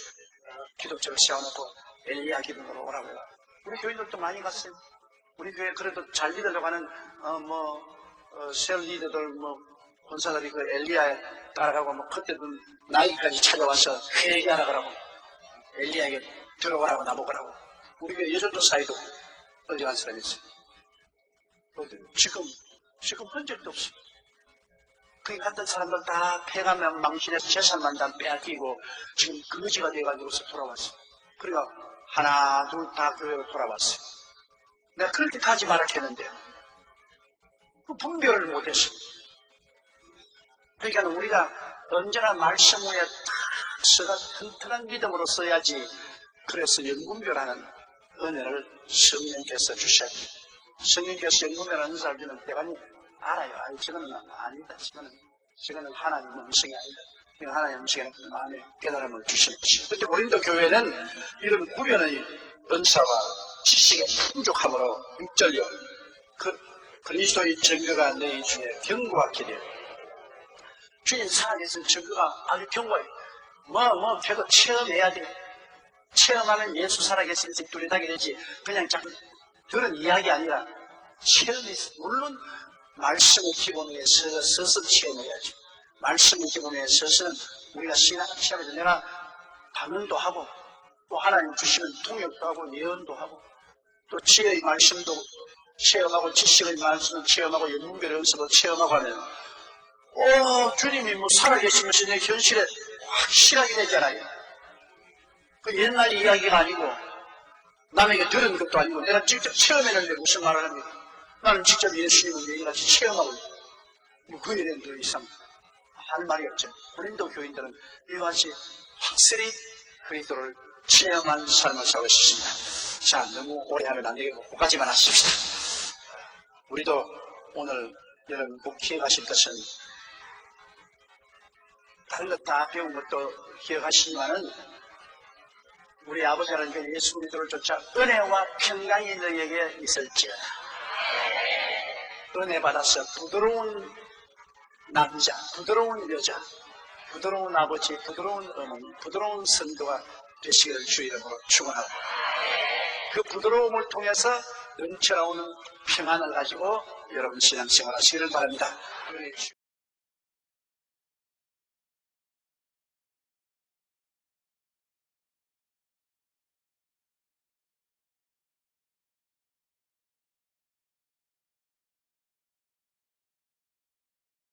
기독교를 세워놓고 엘리야 기둥으로 오라고 해요. 우리 교인들도 많이 갔어요. 우리 교회 그래도 잘 믿으려고 하는 셀 리더들 권사들이 그 엘리야에 따라가고 그때도 나이까지 찾아와서 회개하라 그러고 엘리야에게 들어오라고 나보고라고. 우리 교회 여전도 사이도 어디 간 사람이 있어요. 지금 본 적도 없어요. 거기 갔던 사람들 다 폐가면 망신해서 재산만 다 빼앗기고 지금 거지가 돼가지고서 돌아왔어요. 그러니까 하나 둘 다 교회로 돌아왔어요. 내가 그렇게 가지 말라 했는데 그 분별을 못했어. 그러니까 우리가 언제나 말씀 위에 딱 서가 튼튼한 믿음으로 써야지. 그래서 영분별하는 은혜를 성령께서 주셔야 돼요. 성령께서 영분별하는 사람 주는 대관이 알아요. 저거는 아니다. 저거는 하나님의 음성이 아니다. 이건 하나님의 음성이 아니다. 마음에 깨달음을 주시는 것이죠. 그때 고린도 교회는 이런 구별의 은사와 지식의 풍족함으로 6절요. 그리스도의 증거가 너희 중에 견고하게 주님 살아계신 증거가 아주 견고해요. 계속 체험해야 돼. 체험하면 예수 살아계신 지 뚜렷하게 되지. 그냥 자꾸 들은 이야기 아니라 체험이 물론 말씀의 기본 위에 서서 체험해야죠. 말씀의 기본 위에 서서는 우리가 신앙을 체험해서 내가 방언도 하고 또 하나님 주시면 통역도 하고 예언도 하고 또 지혜의 말씀도 체험하고 지식의 말씀도 체험하고 영분별의 은사도 체험하고 하면 주님이 살아계시면서 내 현실에 확실하게 되잖아요. 그 옛날 이야기가 아니고 남에게 들은 것도 아니고 내가 직접 체험했는데 무슨 말을 합니까? 나는 직접 예수님을 얘기같이 체험하고 그에 대한 더 이상 할 말이 없죠. 고린도 교인들은 이와 같이 확실히 그리스도를 체험한 삶을 살고 있습니다. 자, 너무 오래 하면 안 되겠고 거기까지만 하십시다. 우리도 오늘 여러분 꼭 기억하실 것은 다른 것 다 배운 것도 기억하시지만은 우리 아버지 하나님께 예수 그리스도를 쫓아 은혜와 평강이 너희에게 있을지어다. 은혜 받아서 부드러운 남자, 부드러운 여자, 부드러운 아버지, 부드러운 어머니, 부드러운 성도가 되시기를 주 이름으로 축원하고 그 부드러움을 통해서 넘쳐나오는 평안을 가지고 여러분 신앙생활 하시기를 바랍니다.